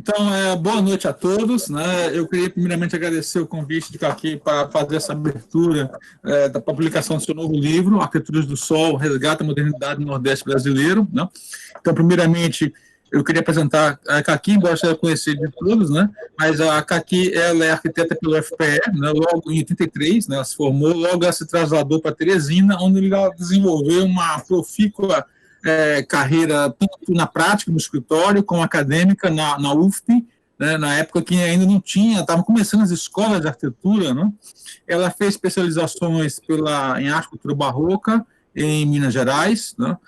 Então, boa noite a todos, né? Eu queria primeiramente agradecer o convite de estar aqui para fazer essa abertura da publicação do seu novo livro, Arquiteturas do Sol, Resgata a Modernidade no Nordeste Brasileiro, né? Então, primeiramente, eu queria apresentar a Caqui, embora seja conhecida de todos, né? Mas a Caqui, ela é arquiteta pelo FPE, né? Logo em 83, né? Ela se formou, logo ela se trasladou para Teresina, onde ela desenvolveu uma profícua carreira tanto na prática, no escritório, como acadêmica na UFP, né, na época que ainda não tinha, estavam começando as escolas de arquitetura, né? Ela fez especializações em arte e cultura barroca em Minas Gerais, né?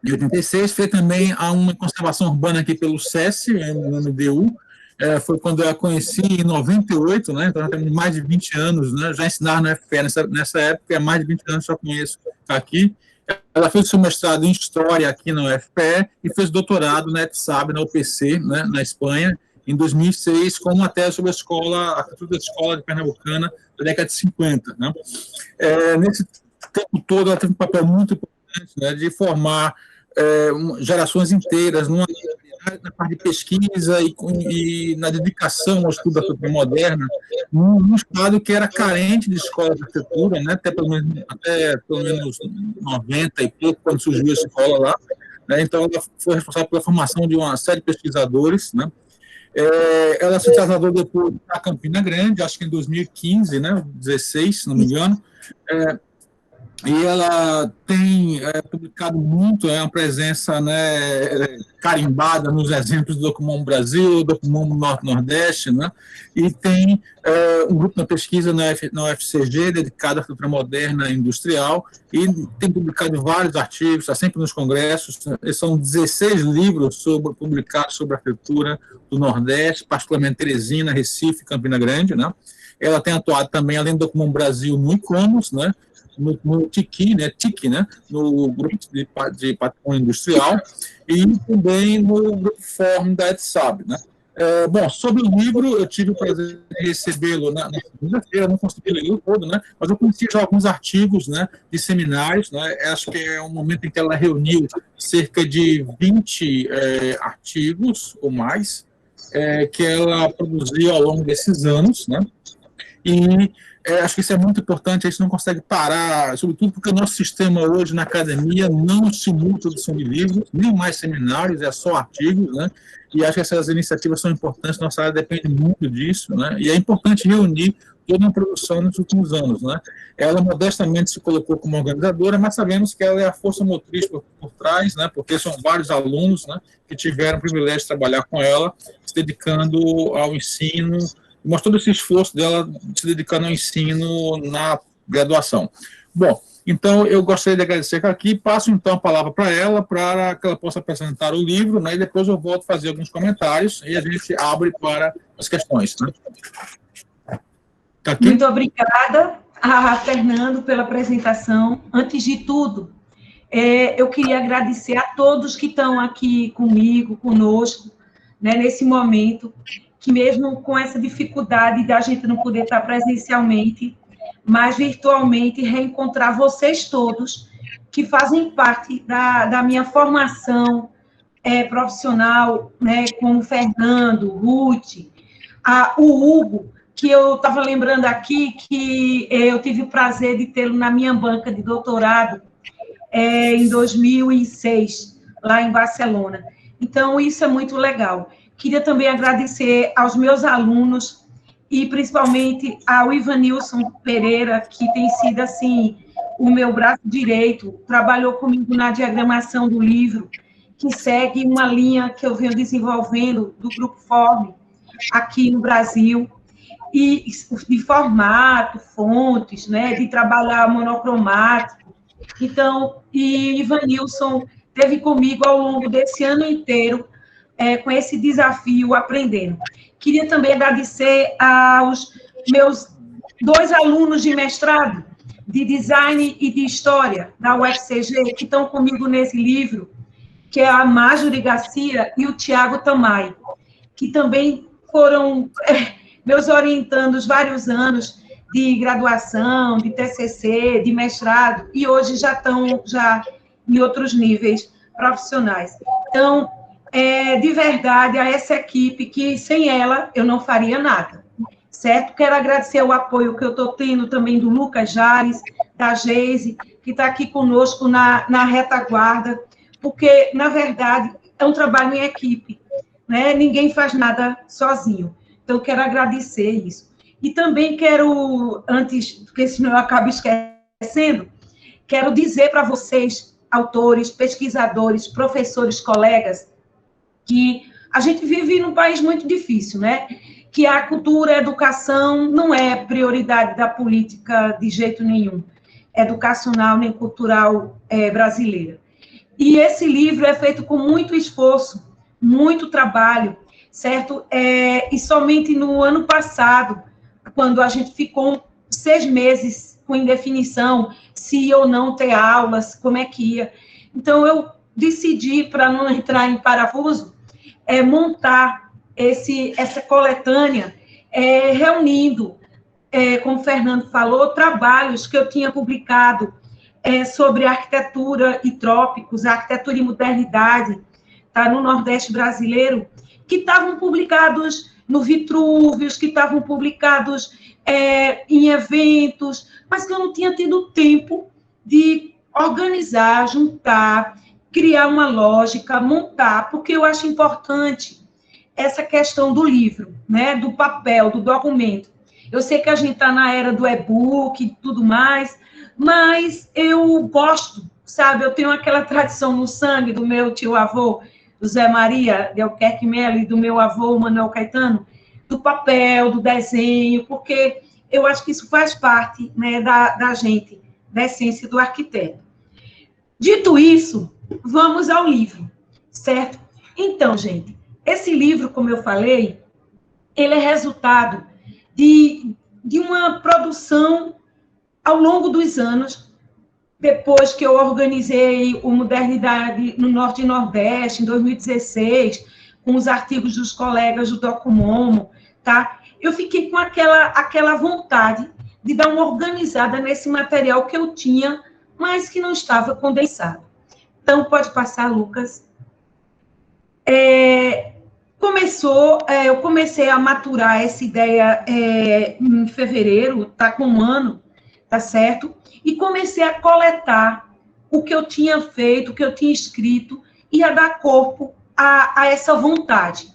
Em 86, fez também uma conservação urbana aqui pelo SESC, no MDU, foi quando eu a conheci em 98, né? Então já temos mais de 20 anos, né? Já ensinava no FPE nessa época, há mais de 20 anos já conheço aqui. Ela fez seu mestrado em História aqui na UFPE e fez doutorado na ETSAB, na UPC, né, na Espanha, em 2006, com uma tese sobre a arquitetura da escola de Pernambucana da década de 50. Né? Nesse tempo todo, ela teve um papel muito importante, né, de formar gerações inteiras na parte de pesquisa e na dedicação ao estudo da arquitetura moderna, num estado que era carente de escola de arquitetura, né, até pelo menos 90 e pouco, quando surgiu a escola lá. Né, então, ela foi responsável pela formação de uma série de pesquisadores. Né, ela se trasladou depois para Campina Grande, acho que em 2015, né, 16, se não me engano, e ela tem publicado muito, uma presença, né, carimbada nos exemplos do Documom Brasil, Documom Norte-Nordeste, né, e tem um grupo na pesquisa na UFCG, dedicado à arquitetura moderna e industrial, e tem publicado vários artigos, está sempre nos congressos, são 16 livros publicados sobre a arquitetura do Nordeste, particularmente Teresina, Recife, Campina Grande, né. Ela tem atuado também, além do Documom Brasil, no ICOMOS, né, no TIC, né, no Grupo de Patrimônio Industrial, e também no Grupo Fórum da ETSAB. Né. Bom, sobre o livro, eu tive o prazer de recebê-lo na segunda-feira, não consegui ler todo, né, mas eu conheci já alguns artigos, né, de seminários, né, acho que é um momento em que ela reuniu cerca de 20 artigos ou mais, que ela produziu ao longo desses anos, né, e acho que isso é muito importante, a gente não consegue parar, sobretudo porque o nosso sistema hoje na academia não estimula a produção de livros, nem mais seminários, é só artigos, né? E acho que essas iniciativas são importantes, nossa área depende muito disso, né? E é importante reunir toda uma produção nos últimos anos, né? Ela modestamente se colocou como organizadora, mas sabemos que ela é a força motriz por trás, né? Porque são vários alunos, né, que tiveram o privilégio de trabalhar com ela, se dedicando ao ensino, mostrou todo esse esforço dela se dedicando ao ensino na graduação. Bom, então eu gostaria de agradecer aqui, passo então a palavra para que ela possa apresentar o livro, né, e depois eu volto a fazer alguns comentários e a gente abre para as questões. Né? Tá aqui? Muito obrigada a Fernando pela apresentação. Antes de tudo, eu queria agradecer a todos que estão aqui comigo, conosco, né, nesse momento, que mesmo com essa dificuldade da gente não poder estar presencialmente, mas virtualmente, reencontrar vocês todos, que fazem parte da minha formação profissional, né, como o Fernando, o Ruth, o Hugo, que eu estava lembrando aqui, que eu tive o prazer de tê-lo na minha banca de doutorado em 2006, lá em Barcelona. Então, isso é muito legal. Queria também agradecer aos meus alunos e, principalmente, ao Ivanilson Pereira, que tem sido, assim, o meu braço direito, trabalhou comigo na diagramação do livro, que segue uma linha que eu venho desenvolvendo do Grupo Form aqui no Brasil, e de formato, fontes, né, de trabalhar monocromático. Então, e Ivanilson esteve comigo ao longo desse ano inteiro, com esse desafio, aprendendo. Queria também agradecer aos meus 2 alunos de mestrado, de Design e de História, da UFCG, que estão comigo nesse livro, que é a Marjorie Garcia e o Tiago Tamay, que também foram meus orientandos vários anos de graduação, de TCC, de mestrado, e hoje já estão em outros níveis profissionais. Então, de verdade a essa equipe, que sem ela eu não faria nada, certo? Quero agradecer o apoio que eu estou tendo também do Lucas Jales, da Geise, que está aqui conosco na retaguarda, porque, na verdade, é um trabalho em equipe, né? Ninguém faz nada sozinho. Então, quero agradecer isso. E também quero, antes, porque senão eu acabo esquecendo, quero dizer para vocês, autores, pesquisadores, professores, colegas, que a gente vive num país muito difícil, né? Que a cultura, a educação não é prioridade da política de jeito nenhum, educacional nem cultural brasileira. E esse livro é feito com muito esforço, muito trabalho, certo? E somente no ano passado, quando a gente ficou 6 meses com indefinição, se ia ou não ter aulas, como é que ia. Então, eu decidi, para não entrar em parafuso, montar essa coletânea, reunindo, como o Fernando falou, trabalhos que eu tinha publicado sobre arquitetura e trópicos, arquitetura e modernidade, tá, no Nordeste brasileiro, que estavam publicados no Vitrúvios, que estavam publicados em eventos, mas que eu não tinha tido tempo de organizar, juntar, criar uma lógica, montar, porque eu acho importante essa questão do livro, né, do papel, do documento. Eu sei que a gente está na era do e-book e tudo mais, mas eu gosto, sabe, eu tenho aquela tradição no sangue do meu tio-avô, José Maria de Albuquerque Melo, e do meu avô, Manuel Caetano, do papel, do desenho, porque eu acho que isso faz parte, né, da gente, da essência do arquiteto. Dito isso, vamos ao livro, certo? Então, gente, esse livro, como eu falei, ele é resultado de uma produção ao longo dos anos, depois que eu organizei o Modernidade no Norte e Nordeste, em 2016, com os artigos dos colegas do Documomo, tá? Eu fiquei com aquela vontade de dar uma organizada nesse material que eu tinha, mas que não estava condensado. Então, pode passar, Lucas. Eu comecei a maturar essa ideia em fevereiro, tá com um ano, tá certo? E comecei a coletar o que eu tinha feito, o que eu tinha escrito, e a dar corpo a essa vontade.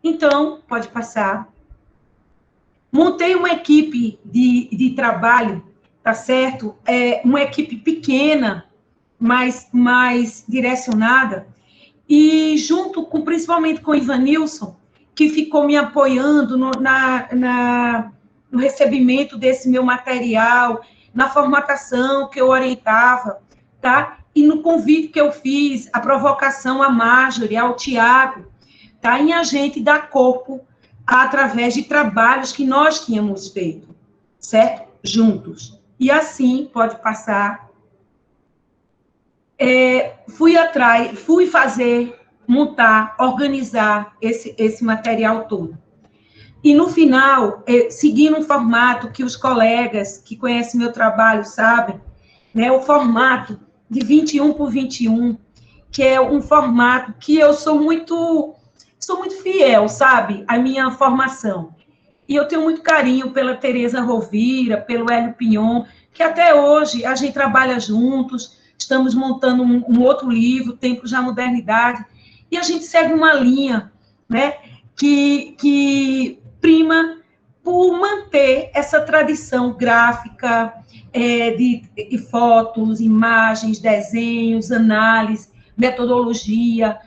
Então, pode passar. Montei uma equipe de trabalho, tá certo? Uma equipe pequena, mais direcionada, e junto com, principalmente com o Ivanilson, que ficou me apoiando no recebimento desse meu material, na formatação que eu orientava, tá? E no convite que eu fiz, a provocação à Marjorie, ao Tiago, tá? Em a gente dar corpo através de trabalhos que nós tínhamos feito, certo? Juntos. E assim, pode passar, fui fazer, montar, organizar esse material todo. E, no final, seguindo um formato que os colegas que conhecem meu trabalho sabem, né, o formato de 21 por 21, que é um formato que eu sou muito fiel, sabe, à minha formação. E eu tenho muito carinho pela Tereza Rovira, pelo Hélio Pinhon, que até hoje a gente trabalha juntos, estamos montando um outro livro, Tempos da Modernidade, e a gente segue uma linha, né, que prima por manter essa tradição gráfica de fotos, imagens, desenhos, análise, metodologia,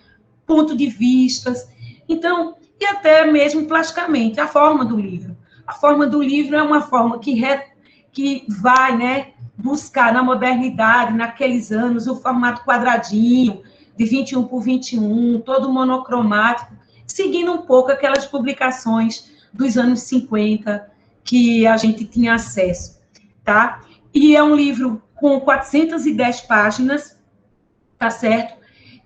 ponto de vistas. Então, e até mesmo plasticamente, a forma do livro. A forma do livro é uma forma que vai, né, buscar na modernidade, naqueles anos, o formato quadradinho, de 21 por 21, todo monocromático, seguindo um pouco aquelas publicações dos anos 50 que a gente tinha acesso, tá? E é um livro com 410 páginas, tá certo?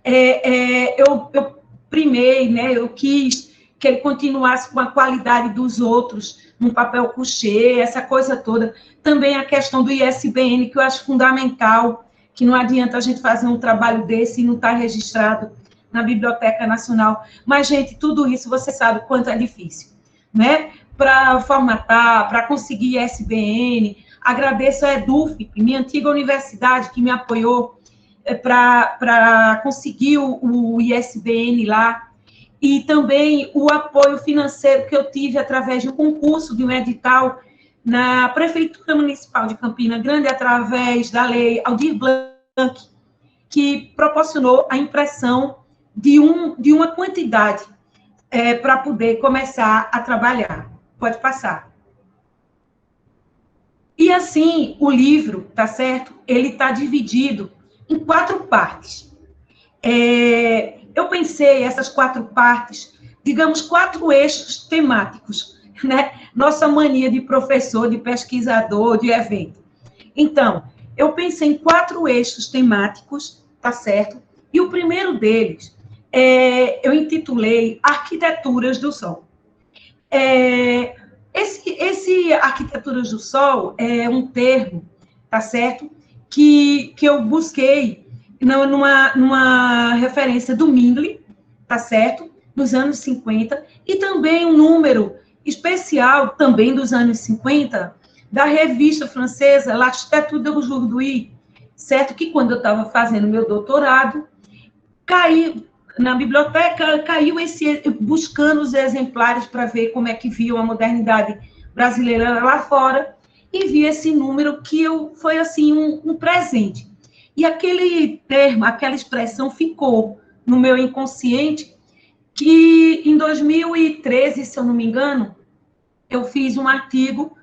Eu primei, né, eu quis que ele continuasse com a qualidade dos outros, num papel couché, essa coisa toda. Também a questão do ISBN, que eu acho fundamental, que não adianta a gente fazer um trabalho desse e não estar registrado na Biblioteca Nacional. Mas, gente, tudo isso você sabe o quanto é difícil, né? Para formatar, para conseguir ISBN. Agradeço a EDUF, minha antiga universidade, que me apoiou para conseguir o ISBN lá, e também o apoio financeiro que eu tive através de um concurso, de um edital, na Prefeitura Municipal de Campina Grande, através da Lei Aldir Blanc, que proporcionou a impressão de uma quantidade para poder começar a trabalhar. Pode passar. E assim, o livro, tá certo? Ele está dividido em 4 partes. Eu pensei essas 4 partes, digamos, 4 eixos temáticos, né? Nossa mania de professor, de pesquisador, de evento. Então, eu pensei em 4 eixos temáticos, tá certo? E o primeiro deles, eu intitulei Arquiteturas do Sol. Esse Arquiteturas do Sol é um termo, tá certo? Que eu busquei numa referência do Mindley, tá certo? Dos anos 50, e também um número especial, também dos anos 50, da revista francesa L'Architecture d'aujourd'hui, certo? Que quando eu estava fazendo meu doutorado, na biblioteca, caiu buscando os exemplares para ver como é que viam a modernidade brasileira lá fora, e vi esse número que foi assim um presente. E aquele termo, aquela expressão ficou no meu inconsciente, que em 2013, se eu não me engano, eu fiz um artigo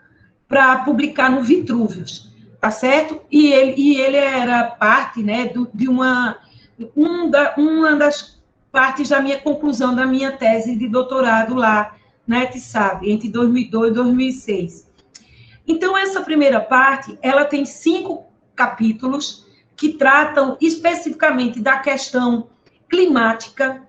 para publicar no Vitruvius, tá certo? E ele era parte, né, de uma das partes da minha conclusão da minha tese de doutorado lá na ETSAB, entre 2002 e 2006. Então, essa primeira parte, ela tem 5 capítulos que tratam especificamente da questão climática,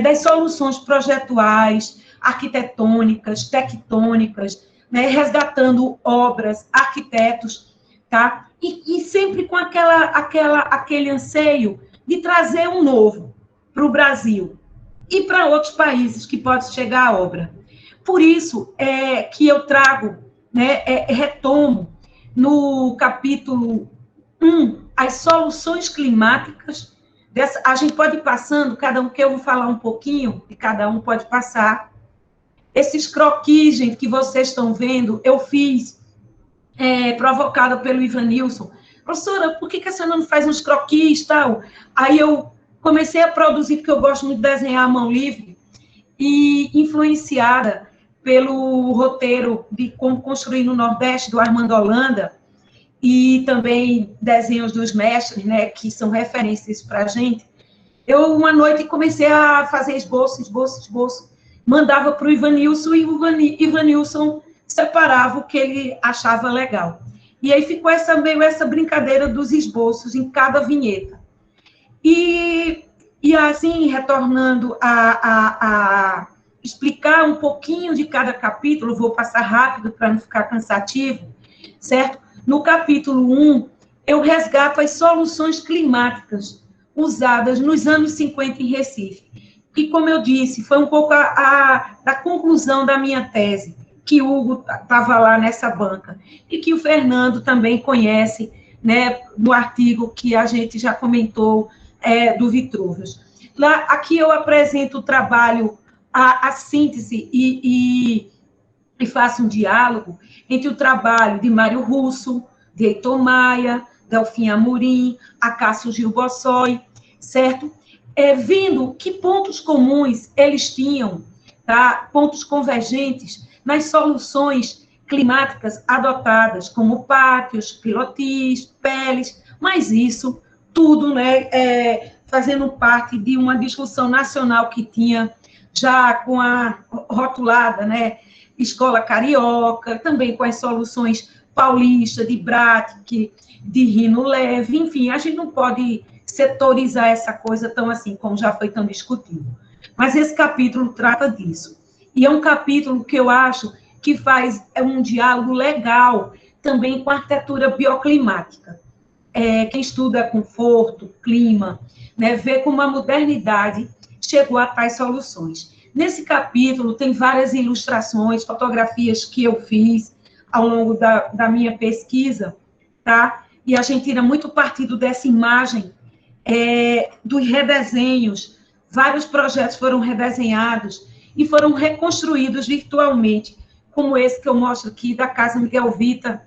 das soluções projetuais, arquitetônicas, tectônicas, né, resgatando obras, arquitetos, tá? E sempre com aquele anseio de trazer um novo para o Brasil e para outros países que pode chegar a obra. Por isso que eu trago, né, retomo no capítulo 1, as soluções climáticas. A gente pode ir passando, cada um, que eu vou falar um pouquinho, e cada um pode passar. Esses croquis, gente, que vocês estão vendo, eu fiz provocada pelo Ivanilson. Professora, por que a senhora não faz uns croquis e tal? Aí eu comecei a produzir, porque eu gosto muito de desenhar à mão livre, e influenciada pelo roteiro de Como Construir no Nordeste, do Armando Holanda, e também desenhos dos mestres, né, que são referências para a gente. Eu, uma noite, comecei a fazer esboço, mandava para o Ivanilson, e o Ivanilson separava o que ele achava legal. E aí ficou meio essa brincadeira dos esboços em cada vinheta. E assim, retornando a explicar um pouquinho de cada capítulo, vou passar rápido para não ficar cansativo, certo? No capítulo 1, eu resgato as soluções climáticas usadas nos anos 50 em Recife. E, como eu disse, foi um pouco da conclusão da minha tese, que o Hugo estava lá nessa banca, e que o Fernando também conhece, né, no artigo que a gente já comentou, do Vitruvius. Aqui eu apresento o trabalho, a síntese e faço um diálogo entre o trabalho de Mário Russo, de Heitor Maia, Delfim Amorim, Acácio Gil Bossoi, certo? Vendo que pontos comuns eles tinham, tá? Pontos convergentes nas soluções climáticas adotadas, como pátios, pilotis, peles, mas isso tudo, né, fazendo parte de uma discussão nacional que tinha já com a rotulada, né, Escola Carioca, também com as soluções paulistas, de Bratic, de Rino Leve, enfim, a gente não pode setorizar essa coisa tão assim, como já foi tão discutido. Mas esse capítulo trata disso. E é um capítulo que eu acho que faz um diálogo legal também com a arquitetura bioclimática. quem estuda conforto, clima, né, vê como a modernidade chegou a tais soluções. Nesse capítulo tem várias ilustrações, fotografias que eu fiz ao longo da minha pesquisa, tá? E a gente tira muito partido dessa imagem, dos redesenhos. Vários projetos foram redesenhados e foram reconstruídos virtualmente, como esse que eu mostro aqui, da Casa Miguel Vita,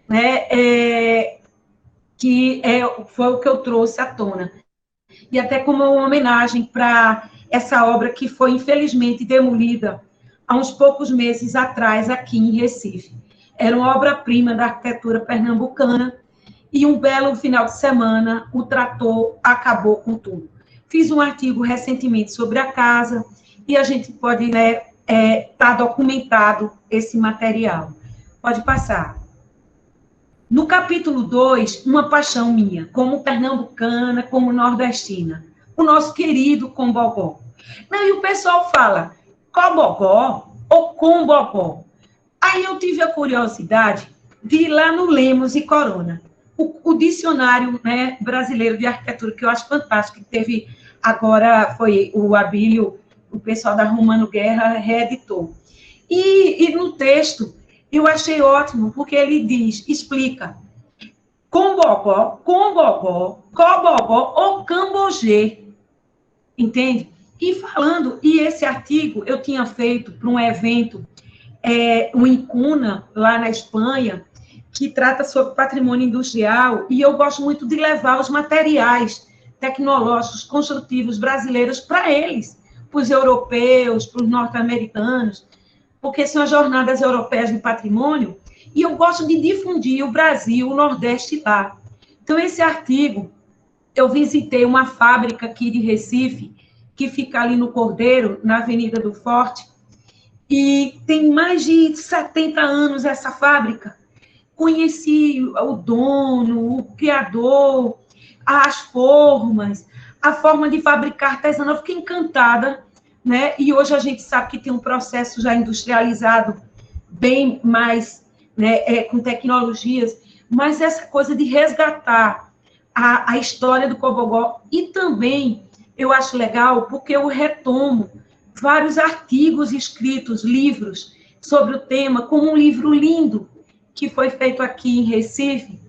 né? Foi o que eu trouxe à tona. E até como uma homenagem para essa obra que foi, infelizmente, demolida há uns poucos meses atrás, aqui em Recife. Era uma obra-prima da arquitetura pernambucana, e um belo final de semana, o trator acabou com tudo. Fiz um artigo recentemente sobre a casa, e a gente pode, né, tá documentado esse material. Pode passar. No capítulo 2, uma paixão minha, como pernambucana, como nordestina, o nosso querido Combogó. E o pessoal fala Cobogó ou Combogó. Aí eu tive a curiosidade de ir lá no Lemos e Corona, o dicionário, né, brasileiro de arquitetura, que eu acho fantástico, que teve agora, foi o Abílio, o pessoal da Romano Guerra reeditou. E no texto, eu achei ótimo, porque ele explica, Combogó, Cobogó ou Cambogê, entende? E esse artigo eu tinha feito para um evento, o Incuna, lá na Espanha, que trata sobre patrimônio industrial, e eu gosto muito de levar os materiais tecnológicos, construtivos brasileiros para eles, para os europeus, para os norte-americanos, porque são as jornadas europeias de patrimônio, e eu gosto de difundir o Brasil, o Nordeste lá. Então, esse artigo, eu visitei uma fábrica aqui de Recife, que fica ali no Cordeiro, na Avenida do Forte, e tem mais de 70 anos essa fábrica. Conheci o dono, o criador, as formas, a forma de fabricar artesanal, fiquei encantada, né? E hoje a gente sabe que tem um processo já industrializado, bem mais, né, com tecnologias, mas essa coisa de resgatar a história do Cobogó, e também eu acho legal, porque eu retomo vários artigos escritos, livros, sobre o tema, como um livro lindo, que foi feito aqui em Recife,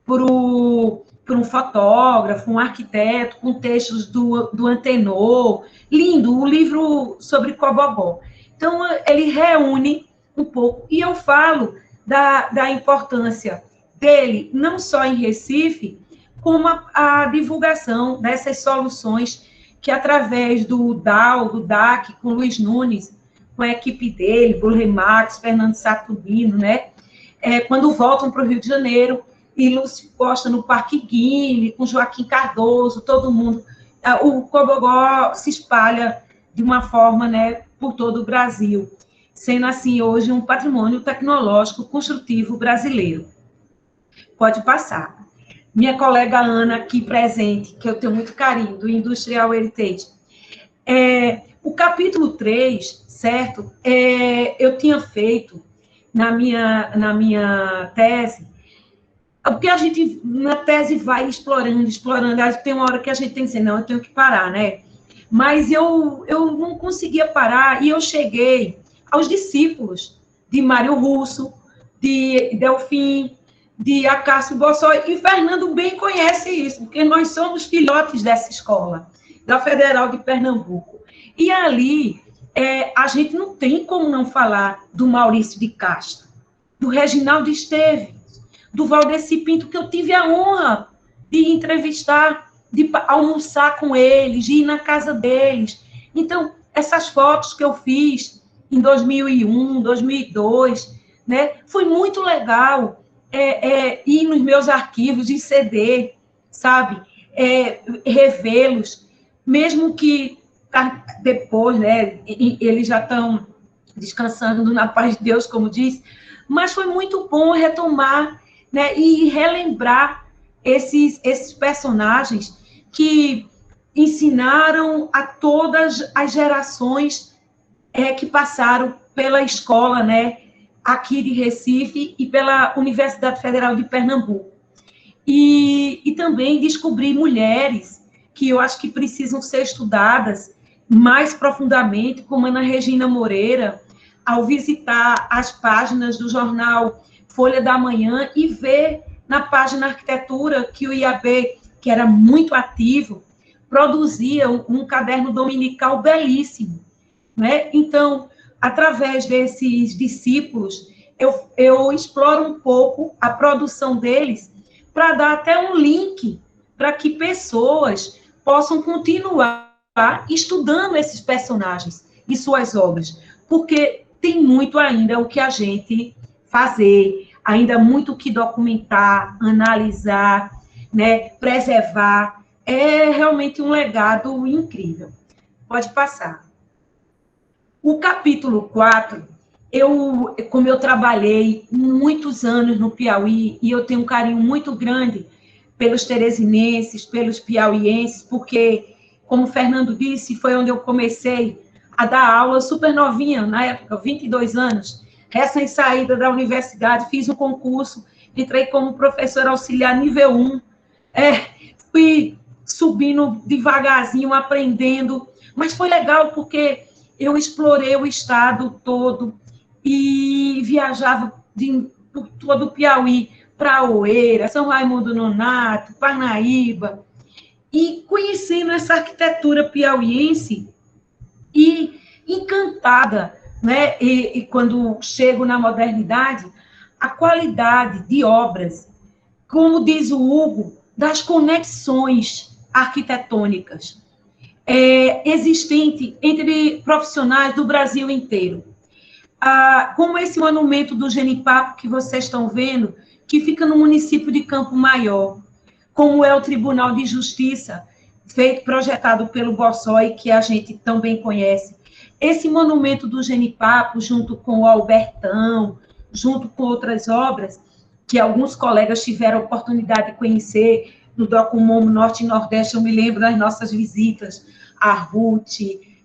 por um fotógrafo, um arquiteto, com textos do Antenor, lindo, um livro sobre Cobogó. Então, ele reúne um pouco, e eu falo da importância dele, não só em Recife, como a divulgação dessas soluções que, através do DAC, com Luiz Nunes, com a equipe dele, Burle Marx, Fernando Saturnino, né? Quando voltam para o Rio de Janeiro, e Lúcio Costa no Parque Guile, com Joaquim Cardoso, todo mundo, o Cobogó se espalha de uma forma, né, por todo o Brasil, sendo assim hoje um patrimônio tecnológico construtivo brasileiro. Pode passar. Minha colega Ana, aqui presente, que eu tenho muito carinho, do Industrial Heritage. O capítulo 3, certo? Eu tinha feito na minha tese, porque a gente, na tese, vai explorando, tem uma hora que a gente tem que dizer, não, eu tenho que parar, né? Mas eu não conseguia parar, e eu cheguei aos discípulos de Mário Russo, de Delfim, de Acácio Bossó, e Fernando bem conhece isso, porque nós somos filhotes dessa escola, da Federal de Pernambuco. E ali, a gente não tem como não falar do Maurício de Castro, do Reginaldo Esteves, do Valdeci Pinto, que eu tive a honra de entrevistar, de almoçar com eles, de ir na casa deles. Então, essas fotos que eu fiz em 2001, 2002, né, foi muito legal ir nos meus arquivos em CD, sabe, revê-los, mesmo que depois, né, eles já estão descansando na paz de Deus, como diz, mas foi muito bom retomar, né, e relembrar esses personagens que ensinaram a todas as gerações que passaram pela escola, né, aqui de Recife e pela Universidade Federal de Pernambuco. e também descobrir mulheres que eu acho que precisam ser estudadas mais profundamente, como Ana Regina Moreira, ao visitar as páginas do jornal Folha da Manhã e ver na página Arquitetura que o IAB, que era muito ativo, produzia um caderno dominical belíssimo, né? Então, através desses discípulos, eu exploro um pouco a produção deles para dar até um link para que pessoas possam continuar estudando esses personagens e suas obras, porque tem muito ainda o que a gente fazer, ainda muito o que documentar, analisar, né, preservar. É realmente um legado incrível. Pode passar. O capítulo 4, como eu trabalhei muitos anos no Piauí, e eu tenho um carinho muito grande pelos teresinenses, pelos piauienses, porque, como o Fernando disse, foi onde eu comecei a dar aula super novinha, na época, 22 anos, recém-saída da universidade, fiz um concurso, entrei como professora auxiliar nível 1, fui subindo devagarzinho, aprendendo, mas foi legal porque eu explorei o estado todo e viajava por todo o Piauí, para Oeiras, São Raimundo Nonato, Parnaíba, e conhecendo essa arquitetura piauiense e encantada, né? E quando chego na modernidade, a qualidade de obras, como diz o Hugo, das conexões arquitetônicas existente entre profissionais do Brasil inteiro. Como esse monumento do Genipapo que vocês estão vendo, que fica no município de Campo Maior, como é o Tribunal de Justiça, projetado pelo Bossói, que a gente também conhece. Esse monumento do Genipapo, junto com o Albertão, junto com outras obras, que alguns colegas tiveram a oportunidade de conhecer, no Documomo Norte e Nordeste, eu me lembro das nossas visitas, a Ruth,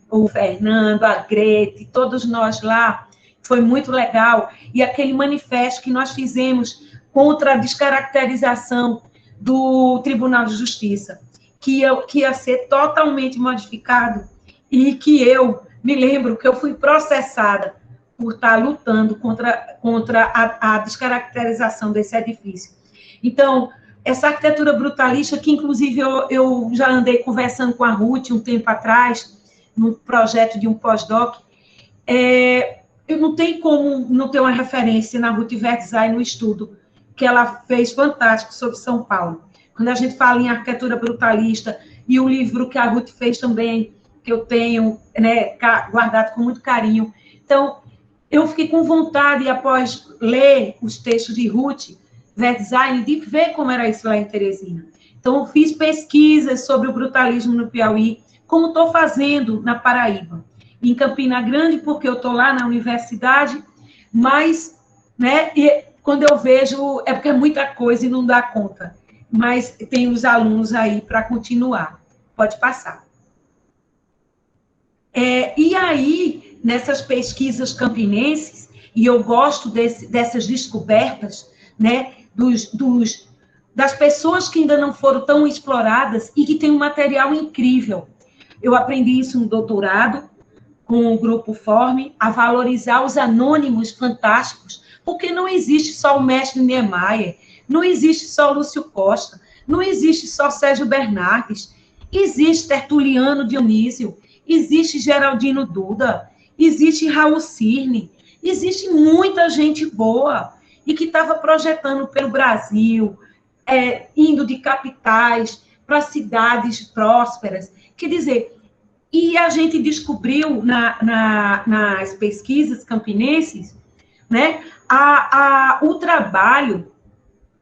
o Fernando, a Grete, todos nós lá, foi muito legal. E aquele manifesto que nós fizemos contra a descaracterização do Tribunal de Justiça, que ia ser totalmente modificado, e que eu me lembro que eu fui processada por estar lutando contra a descaracterização desse edifício. Então, essa arquitetura brutalista, que inclusive eu já andei conversando com a Ruth um tempo atrás, no projeto de um pós-doc, eu não tenho como não ter uma referência na Ruth Wertzai no estudo que ela fez fantástico sobre São Paulo. Quando a gente fala em arquitetura brutalista, e o livro que a Ruth fez também, que eu tenho, né, guardado com muito carinho. Então, eu fiquei com vontade, após ler os textos de Ruth Wertzai, de ver como era isso lá em Teresina. Então, eu fiz pesquisas sobre o brutalismo no Piauí, como estou fazendo na Paraíba. Em Campina Grande, porque eu estou lá na universidade, mas, né, e quando eu vejo, é porque é muita coisa e não dá conta. Mas tem os alunos aí para continuar. Pode passar. E aí, nessas pesquisas campinenses, e eu gosto dessas descobertas, né, das pessoas que ainda não foram tão exploradas e que têm um material incrível. Eu aprendi isso no doutorado, com o Grupo Forme, a valorizar os anônimos fantásticos, porque não existe só o mestre Niemeyer, não existe só o Lúcio Costa, não existe só Sérgio Bernardes, existe Tertuliano Dionísio, existe Geraldino Duda, existe Raul Cirne, existe muita gente boa e que estava projetando pelo Brasil, indo de capitais para cidades prósperas. Quer dizer, e a gente descobriu nas pesquisas campinenses, né, o trabalho,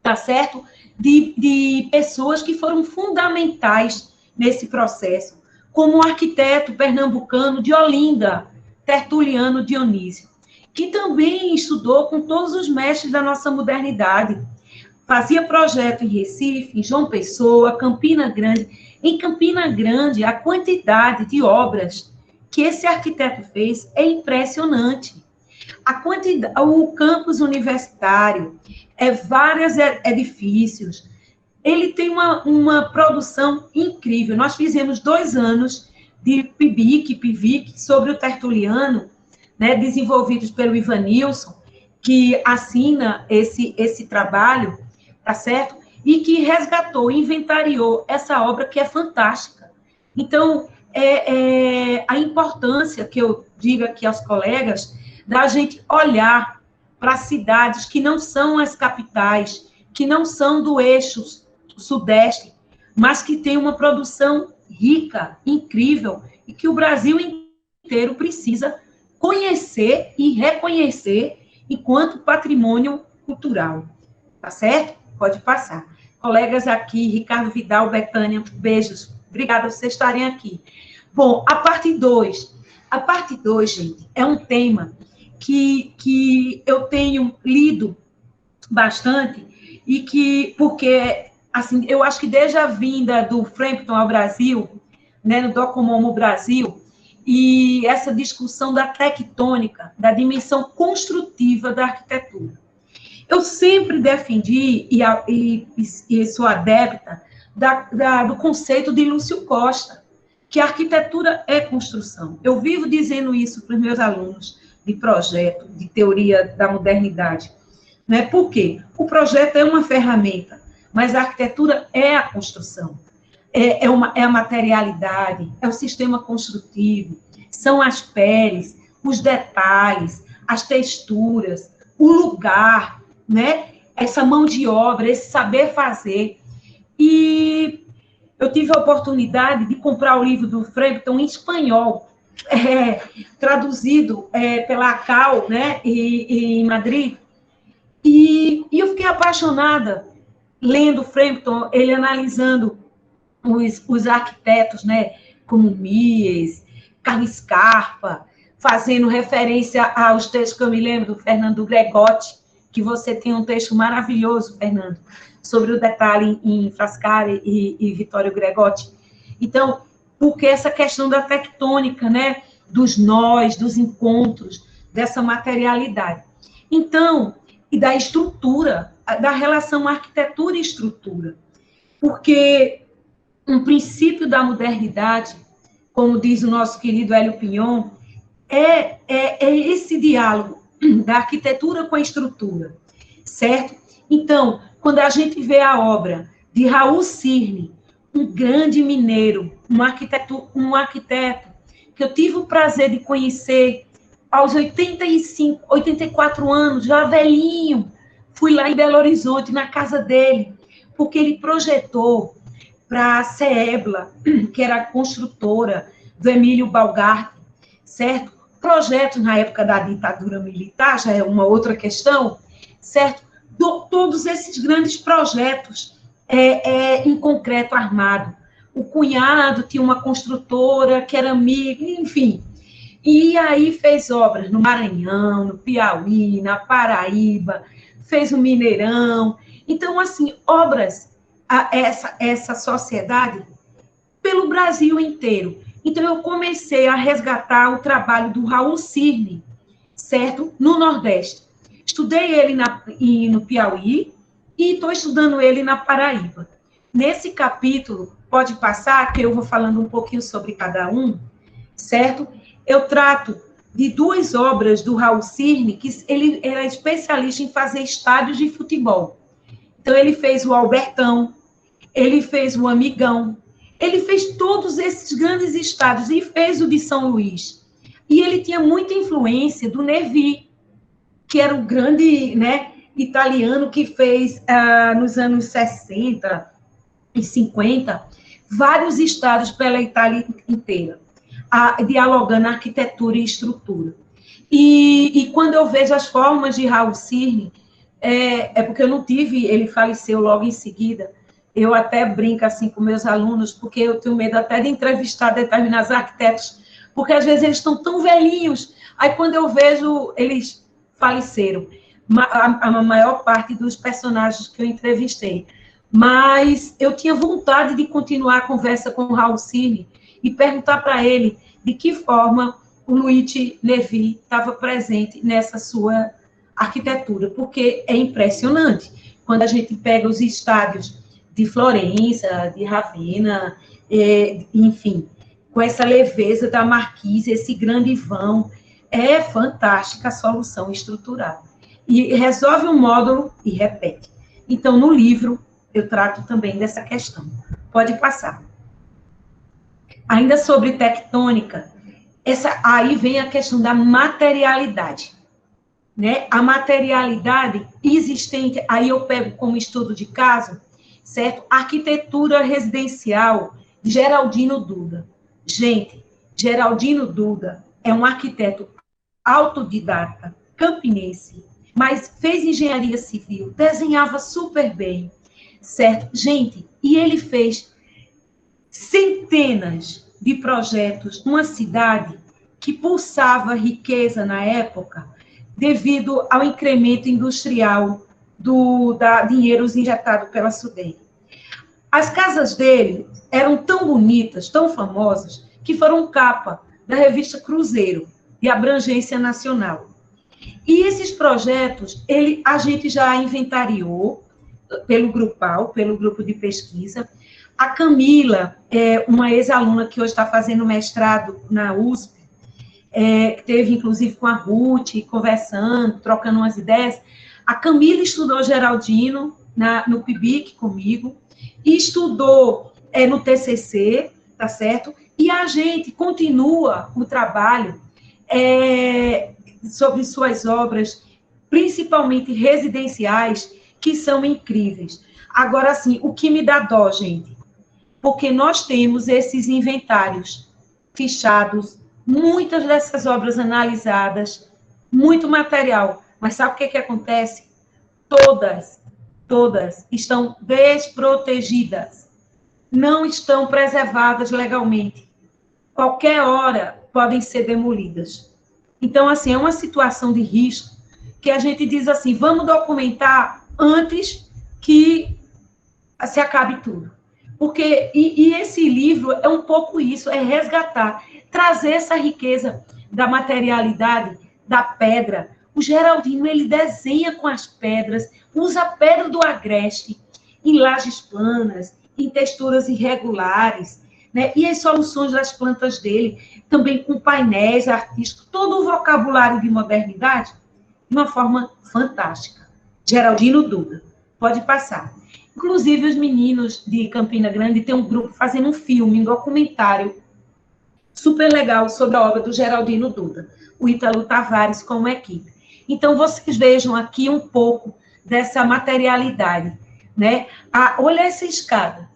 tá certo, de pessoas que foram fundamentais nesse processo, como o arquiteto pernambucano de Olinda, Tertuliano Dionísio, que também estudou com todos os mestres da nossa modernidade. Fazia projeto em Recife, em João Pessoa, Campina Grande. Em Campina Grande, a quantidade de obras que esse arquiteto fez é impressionante. O campus universitário, vários edifícios, ele tem uma produção incrível. Nós fizemos 2 anos de PIBIC sobre o Tertuliano, né, desenvolvidos pelo Ivanilson, que assina esse trabalho, tá certo? E que resgatou, inventariou essa obra que é fantástica. Então, a importância que eu digo aqui aos colegas, da gente olhar para cidades que não são as capitais, que não são do eixo sudeste, mas que tem uma produção rica, incrível, e que o Brasil inteiro precisa conhecer e reconhecer enquanto patrimônio cultural. Tá certo? Pode passar. Colegas aqui, Ricardo Vidal, Betânia, beijos. Obrigada por vocês estarem aqui. Bom, a parte 2. A parte 2, gente, é um tema que eu tenho lido bastante e que, porque, assim, eu acho que desde a vinda do Frampton ao Brasil, né, no Docomomo Brasil, e essa discussão da tectônica, da dimensão construtiva da arquitetura. Eu sempre defendi, e sou adepta, do conceito de Lúcio Costa, que a arquitetura é construção. Eu vivo dizendo isso para os meus alunos de projeto, de teoria da modernidade. Né? Por quê? O projeto é uma ferramenta, mas a arquitetura é a construção. É a materialidade, é o sistema construtivo, são as peles, os detalhes, as texturas, o lugar, né? Essa mão de obra, esse saber fazer. E eu tive a oportunidade de comprar o livro do Frampton em espanhol, traduzido pela ACAL, né, em Madrid, e eu fiquei apaixonada lendo Frampton, ele analisando os arquitetos, né, como Mies, Carlos Scarpa, fazendo referência aos textos que eu me lembro do Fernando Gregotti, que você tem um texto maravilhoso, Fernando, sobre o detalhe em Frascati e Vittorio Gregotti. Então, porque essa questão da tectônica, né, dos nós, dos encontros, dessa materialidade. Então, e da estrutura, da relação arquitetura e estrutura. Porque um princípio da modernidade, como diz o nosso querido Hélio Pignon, é esse diálogo da arquitetura com a estrutura, certo? Então, quando a gente vê a obra de Raul Cirne, um grande mineiro, um arquiteto que eu tive o prazer de conhecer aos 84 anos, já velhinho, fui lá em Belo Horizonte, na casa dele, porque ele projetou para a CEBLA, que era a construtora do Emílio Balgarte, certo? Projetos na época da ditadura militar, já é uma outra questão, certo? Todos esses grandes projetos em concreto armado. O cunhado tinha uma construtora que era amiga, enfim. E aí fez obras no Maranhão, no Piauí, na Paraíba, fez o Mineirão. Então, assim, obras a essa sociedade pelo Brasil inteiro. Então, eu comecei a resgatar o trabalho do Raul Cirne, certo? No Nordeste. Estudei ele no Piauí e estou estudando ele na Paraíba. Nesse capítulo, pode passar, que eu vou falando um pouquinho sobre cada um, certo? Eu trato de 2 obras do Raul Cirne, que ele era especialista em fazer estádios de futebol. Então, ele fez o Albertão, ele fez o Amigão, ele fez todos esses grandes estádios e fez o de São Luís. E ele tinha muita influência do Nervi, que era o grande, né, italiano que fez, nos anos 60 e 50, vários estádios pela Itália inteira, dialogando arquitetura e estrutura. E quando eu vejo as formas de Raul Cirne, porque eu não tive, ele faleceu logo em seguida, eu até brinco assim com meus alunos, porque eu tenho medo até de entrevistar determinados arquitetos, porque às vezes eles estão tão velhinhos, aí quando eu vejo, eles faleceram, a maior parte dos personagens que eu entrevistei. Mas eu tinha vontade de continuar a conversa com o Raul Cirne e perguntar para ele de que forma o Luigi Levi estava presente nessa sua arquitetura, porque é impressionante. Quando a gente pega os estádios de Florença, de Ravenna, enfim, com essa leveza da marquise, esse grande vão. É fantástica a solução estrutural. E resolve um módulo e repete. Então, no livro, eu trato também dessa questão. Pode passar. Ainda sobre tectônica, aí vem a questão da materialidade. Né? A materialidade existente, aí eu pego como estudo de caso, certo? Arquitetura residencial de Geraldino Duda. Gente, Geraldino Duda é um arquiteto autodidata, campinense, mas fez engenharia civil, desenhava super bem, certo? Gente, e ele fez centenas de projetos numa cidade que pulsava riqueza na época, devido ao incremento industrial da dinheiros injetado pela Sudene. As casas dele eram tão bonitas, tão famosas, que foram capa da revista Cruzeiro, de abrangência nacional. E esses projetos, a gente já inventariou pelo Grupal, pelo grupo de pesquisa. A Camila, uma ex-aluna que hoje está fazendo mestrado na USP, que teve, inclusive, com a Ruth, conversando, trocando umas ideias. A Camila estudou Geraldino no PIBIC comigo, e estudou no TCC, tá certo? E a gente continua o trabalho sobre suas obras, principalmente residenciais, que são incríveis. Agora, assim, o que me dá dó, gente, porque nós temos esses inventários fichados, muitas dessas obras analisadas, muito material, mas sabe o que acontece? Todas estão desprotegidas, não estão preservadas legalmente. Qualquer hora podem ser demolidas. Então, assim, é uma situação de risco que a gente diz assim, vamos documentar antes que se acabe tudo. Porque, e esse livro é um pouco isso, é resgatar, trazer essa riqueza da materialidade, da pedra. O Geraldino, ele desenha com as pedras, usa a pedra do agreste em lajes planas, em texturas irregulares, né? E as soluções das plantas dele, também com painéis artísticos, todo o vocabulário de modernidade, de uma forma fantástica. Geraldino Duda, pode passar. Inclusive, os meninos de Campina Grande têm um grupo fazendo um filme, um documentário super legal sobre a obra do Geraldino Duda, o Ítalo Tavares com uma equipe. Então, vocês vejam aqui um pouco dessa materialidade, né? Olha essa escada,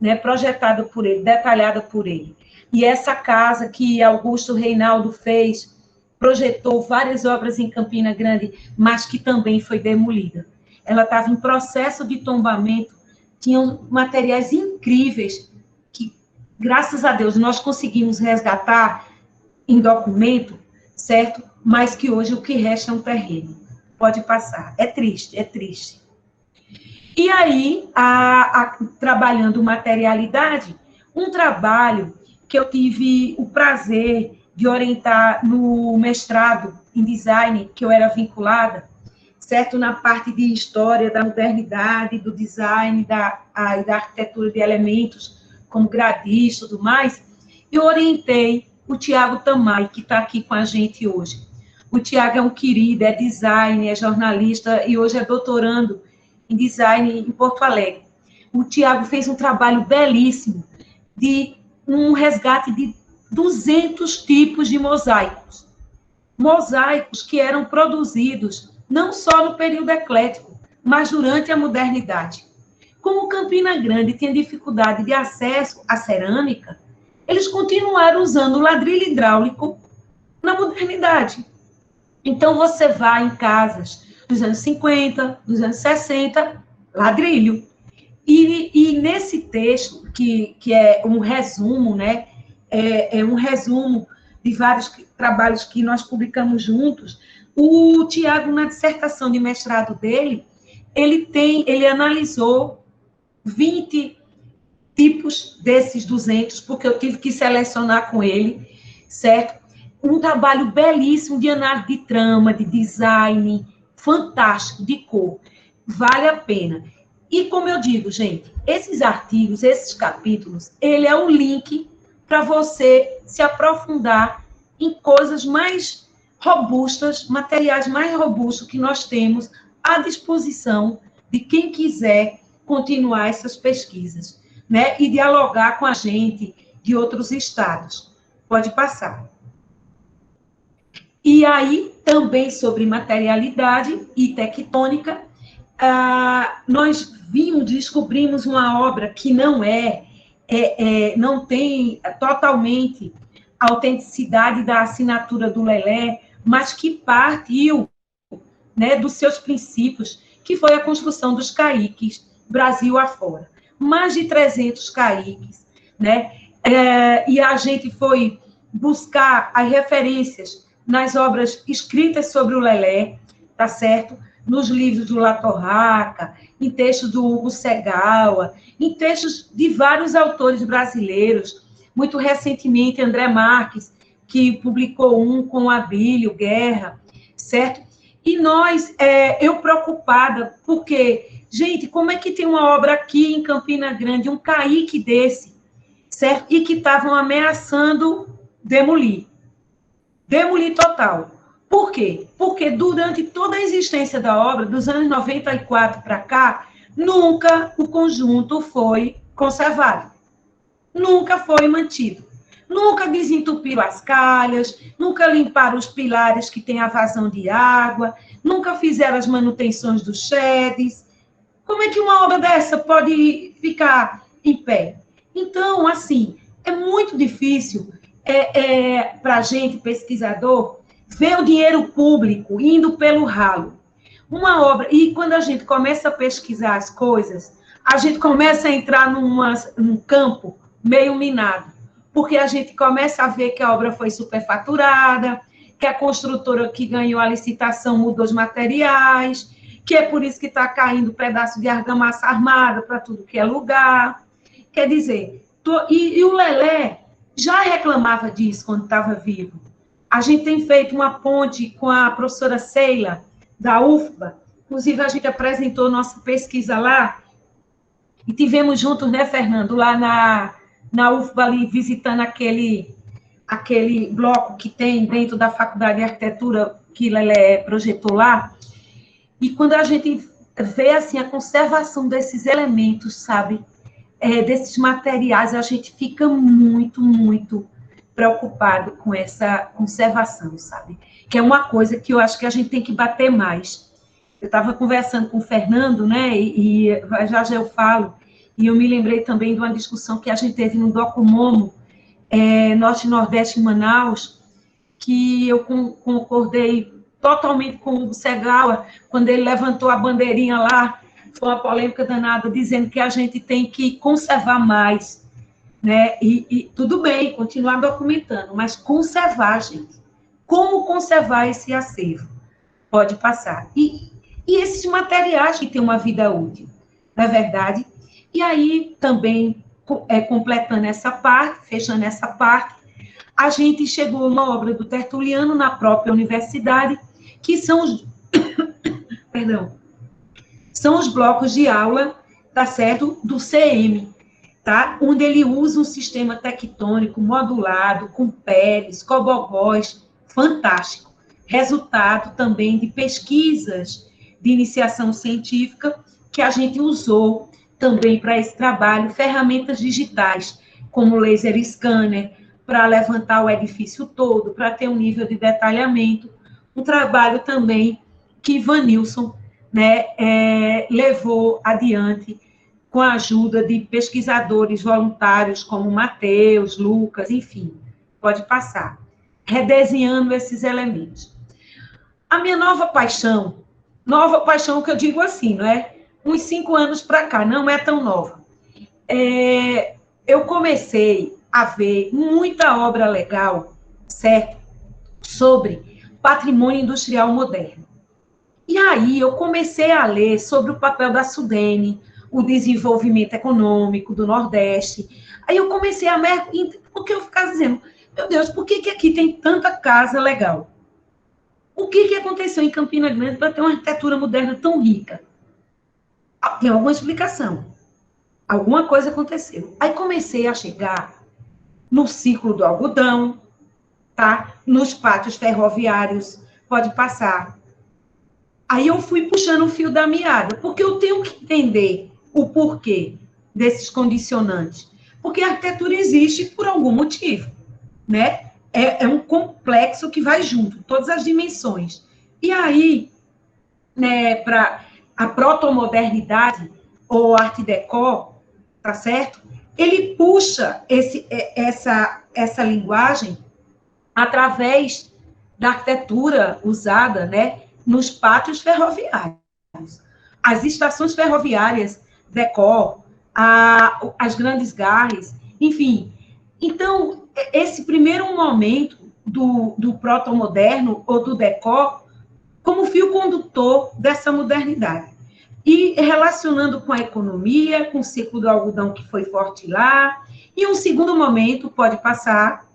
né? Projetada por ele, detalhada por ele. E essa casa que Augusto Reinaldo fez, projetou várias obras em Campina Grande, mas que também foi demolida. Ela estava em processo de tombamento, tinham materiais incríveis que, graças a Deus, nós conseguimos resgatar em documento, certo? Mas que hoje o que resta é um terreno. Pode passar. É triste, é triste. E aí, trabalhando materialidade, um trabalho que eu tive o prazer de orientar no mestrado em design, que eu era vinculada, certo? Na parte de história da modernidade, do design, da arquitetura de elementos, como gradis e tudo mais, eu orientei o Tiago Tamay, que está aqui com a gente hoje. O Tiago é um querido, é designer, é jornalista e hoje é doutorando em design em Porto Alegre. O Tiago fez um trabalho belíssimo de um resgate de 200 tipos de mosaicos. Mosaicos que eram produzidos não só no período eclético, mas durante a modernidade. Como Campina Grande tinha dificuldade de acesso à cerâmica, eles continuaram usando o ladrilho hidráulico na modernidade. Então, você vai em casas dos anos 50, dos anos 60, ladrilho. E nesse texto, que é um resumo, né? É um resumo de vários trabalhos que nós publicamos juntos, o Tiago, na dissertação de mestrado dele, ele analisou 20 tipos desses 200, porque eu tive que selecionar com ele, certo? Um trabalho belíssimo de análise de trama, de design, fantástico, de cor. Vale a pena. E como eu digo, gente, esses artigos, esses capítulos, ele é o link para você se aprofundar em coisas mais robustas, materiais mais robustos que nós temos à disposição de quem quiser continuar essas pesquisas, né? E dialogar com a gente de outros estados. Pode passar. E aí, também sobre materialidade e tectônica, nós descobrimos uma obra que não tem totalmente a autenticidade da assinatura do Lelé, mas que partiu, né, dos seus princípios, que foi a construção dos caiques, Brasil afora. Mais de 300 caiques, né? E a gente foi buscar as referências nas obras escritas sobre o Lelé, tá certo? Nos livros do La Torraca, em textos do Hugo Segawa, em textos de vários autores brasileiros. Muito recentemente, André Marques, que publicou um com Abílio Guerra, certo? E eu preocupada, porque, gente, como é que tem uma obra aqui em Campina Grande, um caique desse, certo? E que estavam ameaçando demolir. Demolir total. Por quê? Porque durante toda a existência da obra, dos anos 94 para cá, nunca o conjunto foi conservado. Nunca foi mantido. Nunca desentupiram as calhas, nunca limparam os pilares que têm a vazão de água, nunca fizeram as manutenções dos sheds. Como é que uma obra dessa pode ficar em pé? Então, assim, é muito difícil para a gente, pesquisador, ver o dinheiro público indo pelo ralo. Uma obra, e quando a gente começa a pesquisar as coisas, a gente começa a entrar num campo meio minado, porque a gente começa a ver que a obra foi superfaturada, que a construtora que ganhou a licitação mudou os materiais, que é por isso que está caindo pedaço de argamassa armada para tudo que é lugar. Quer dizer, e o Lelé já reclamava disso quando estava vivo. A gente tem feito uma ponte com a professora Seila, da UFBA, inclusive a gente apresentou nossa pesquisa lá, e tivemos juntos, né, Fernando, lá na UFBA, ali, visitando aquele bloco que tem dentro da Faculdade de Arquitetura, que Lelé projetou lá, e quando a gente vê, assim, a conservação desses elementos, sabe, desses materiais, a gente fica muito, muito preocupado com essa conservação, sabe? Que é uma coisa que eu acho que a gente tem que bater mais. Eu estava conversando com o Fernando, né, e já eu falo, e eu me lembrei também de uma discussão que a gente teve no Documomo, Norte e Nordeste em Manaus, que eu concordei totalmente com o Hugo Segawa, quando ele levantou a bandeirinha lá, foi uma polêmica danada, dizendo que a gente tem que conservar mais, né? E tudo bem, continuar documentando, mas conservar, gente. Como conservar esse acervo? Pode passar. E esses materiais que têm uma vida útil, não é verdade? E aí, também, completando essa parte, fechando essa parte, a gente chegou a uma obra do Tertuliano na própria universidade, que são os... Perdão. São os blocos de aula, tá certo? Do CM, tá? Onde ele usa um sistema tectônico modulado, com peles, cobogós, fantástico. Resultado também de pesquisas de iniciação científica que a gente usou também para esse trabalho, ferramentas digitais, como laser scanner, para levantar o edifício todo, para ter um nível de detalhamento. Um trabalho também que Ivanilson, né, levou adiante com a ajuda de pesquisadores voluntários como Matheus, Lucas, enfim, pode passar, redesenhando esses elementos. A minha nova paixão que eu digo assim, não é? Uns 5 anos para cá, não é tão nova. Eu comecei a ver muita obra legal, certo? Sobre patrimônio industrial moderno. E aí eu comecei a ler sobre o papel da Sudene, o desenvolvimento econômico do Nordeste. Aí eu comecei a porque eu ficava dizendo, meu Deus, por que aqui tem tanta casa legal? O que aconteceu em Campina Grande para ter uma arquitetura moderna tão rica? Tem alguma explicação. Alguma coisa aconteceu. Aí comecei a chegar no ciclo do algodão, tá? Nos pátios ferroviários, pode passar. Aí eu fui puxando o fio da meada, porque eu tenho que entender o porquê desses condicionantes. Porque a arquitetura existe por algum motivo, né? É um complexo que vai junto, todas as dimensões. E aí, né, para a protomodernidade, ou arte déco, tá certo? Ele puxa essa linguagem através da arquitetura usada, né, nos pátios ferroviários. As estações ferroviárias, déco, as grandes garres, enfim. Então, esse primeiro momento do proto-moderno ou do déco como fio condutor dessa modernidade. E relacionando com a economia, com o ciclo do algodão que foi forte lá, e um segundo momento pode passar,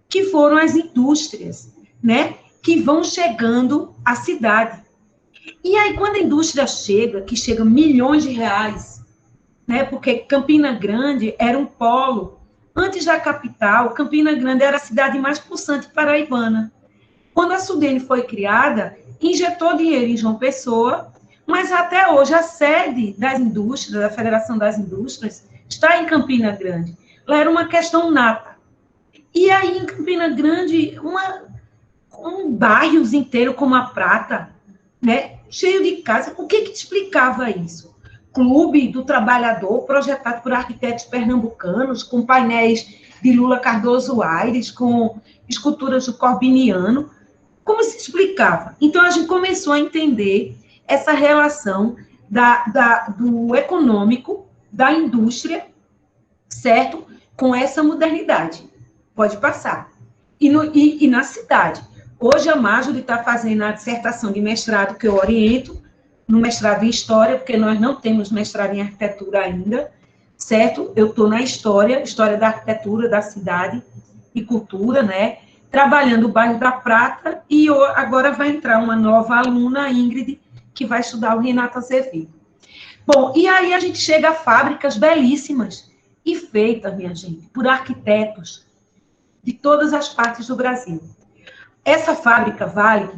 que foram as indústrias, né, que vão chegando à cidade. E aí, quando a indústria chega, que chega milhões de reais, né, porque Campina Grande era um polo, antes da capital, Campina Grande era a cidade mais pulsante paraibana. Quando a Sudene foi criada, injetou dinheiro em João Pessoa, mas até hoje a sede das indústrias, da Federação das Indústrias, está em Campina Grande. Lá era uma questão nata. E aí, em Campina Grande, bairros inteiros como a Prata, né, cheio de casa. O que explicava isso? Clube do Trabalhador, projetado por arquitetos pernambucanos, com painéis de Lula Cardoso Aires, com esculturas do Corbiniano. Como se explicava? Então, a gente começou a entender essa relação do econômico, da indústria, certo? Com essa modernidade. Pode passar. E na cidade. Hoje, a Marjorie está fazendo a dissertação de mestrado que eu oriento, no mestrado em História, porque nós não temos mestrado em Arquitetura ainda, certo? Eu estou na História da Arquitetura da cidade e Cultura, né? Trabalhando o bairro da Prata, e agora vai entrar uma nova aluna, a Ingrid, que vai estudar o Renato Azevedo. Bom, e aí a gente chega a fábricas belíssimas e feitas, minha gente, por arquitetos de todas as partes do Brasil. Essa fábrica Vale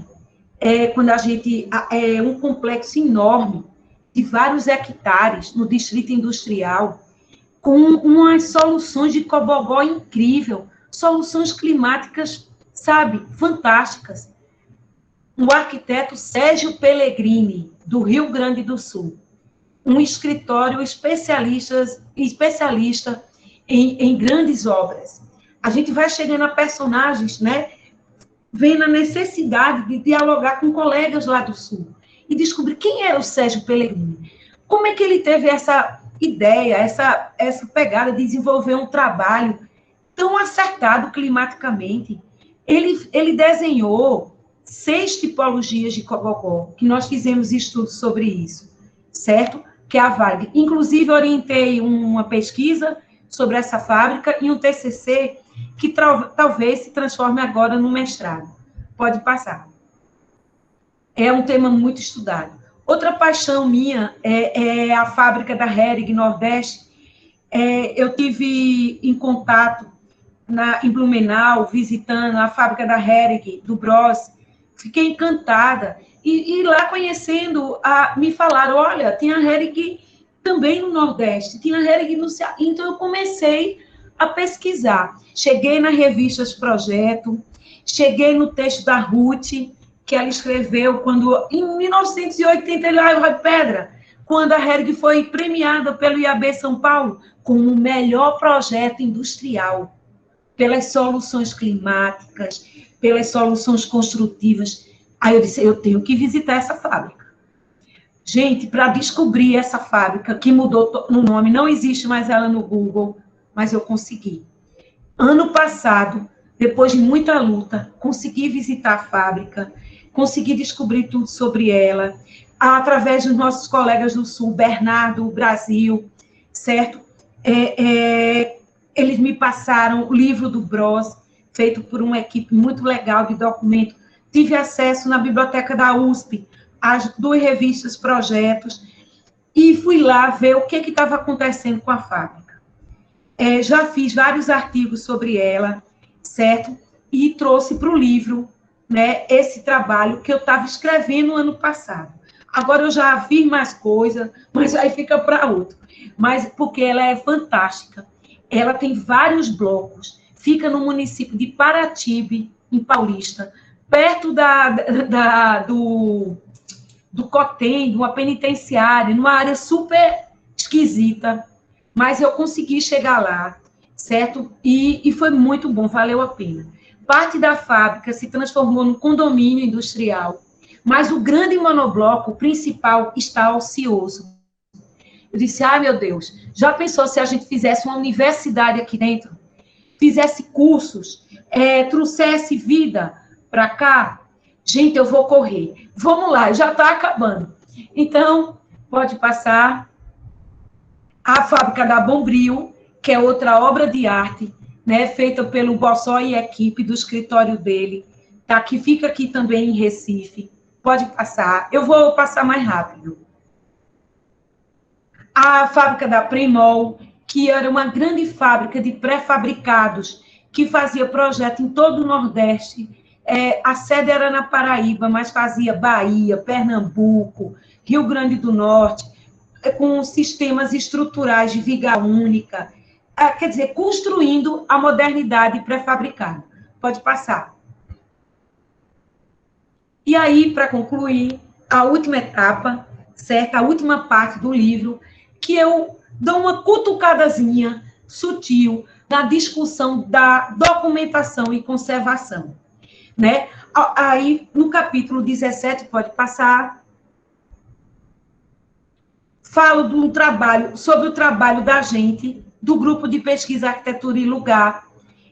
quando a gente é um complexo enorme de vários hectares no distrito industrial, com umas soluções de cobogó incrível, soluções climáticas, sabe, fantásticas. O arquiteto Sérgio Pellegrini, do Rio Grande do Sul, um escritório especialista em grandes obras. A gente vai chegando a personagens, né, vendo a necessidade de dialogar com colegas lá do Sul e descobrir quem era o Sérgio Pellegrini. Como é que ele teve essa ideia, essa pegada de desenvolver um trabalho tão acertado climaticamente? Ele desenhou 6 tipologias de cobogó, que nós fizemos estudos sobre isso, certo? Que é a Vale. Inclusive, orientei uma pesquisa sobre essa fábrica e um TCC que talvez se transforme agora no mestrado. Pode passar. É um tema muito estudado. Outra paixão minha é a fábrica da Hering Nordeste. Eu tive em contato em Blumenau, visitando a fábrica da Hering, do Bros. Fiquei encantada. E lá conhecendo, me falaram, olha, tem a Hering também no Nordeste, tem a Hering no Ceará. Então, eu comecei a pesquisar. Cheguei na revista Projeto, cheguei no texto da Ruth, que ela escreveu em 1980, Raio de Pedra, quando a Hering foi premiada pelo IAB São Paulo como o melhor projeto industrial, pelas soluções climáticas, pelas soluções construtivas. Aí eu disse, eu tenho que visitar essa fábrica. Gente, para descobrir essa fábrica, que mudou no nome, não existe mais ela no Google, mas eu consegui. Ano passado, depois de muita luta, consegui visitar a fábrica, consegui descobrir tudo sobre ela, através dos nossos colegas do Sul, Bernardo, Brasil, certo? Eles me passaram o livro do Bros, feito por uma equipe muito legal de documento. Tive acesso na biblioteca da USP, às 2 revistas Projetos. e fui lá ver o que estava acontecendo com a fábrica. Já fiz vários artigos sobre ela, certo? E trouxe para o livro, né, esse trabalho que eu estava escrevendo no ano passado. Agora eu já fiz mais coisas, mas aí fica para outro. Mas porque ela é fantástica. Ela tem vários blocos. Fica no município de Paratibe, em Paulista, perto do Cotem, de uma penitenciária, numa área super esquisita. Mas eu consegui chegar lá, certo? E foi muito bom, valeu a pena. Parte da fábrica se transformou num condomínio industrial, mas o grande monobloco principal está ocioso. Eu disse, meu Deus, já pensou se a gente fizesse uma universidade aqui dentro? Fizesse cursos, trouxesse vida para cá? Gente, eu vou correr. Vamos lá, já está acabando. Então, pode passar. A Fábrica da Bombril, que é outra obra de arte, né, feita pelo Bossó e equipe do escritório dele, tá? Que fica aqui também em Recife. Pode passar. Eu vou passar mais rápido. A Fábrica da Primol, que era uma grande fábrica de pré-fabricados, que fazia projeto em todo o Nordeste. A sede era na Paraíba, mas fazia Bahia, Pernambuco, Rio Grande do Norte, com sistemas estruturais de viga única, quer dizer, construindo a modernidade pré-fabricada. Pode passar. E aí, para concluir, a última etapa, certo? A última parte do livro, que eu dou uma cutucadazinha sutil na discussão da documentação e conservação, né? Aí, no capítulo 17, pode passar, falo de um trabalho, sobre o trabalho da gente, do Grupo de Pesquisa Arquitetura e Lugar,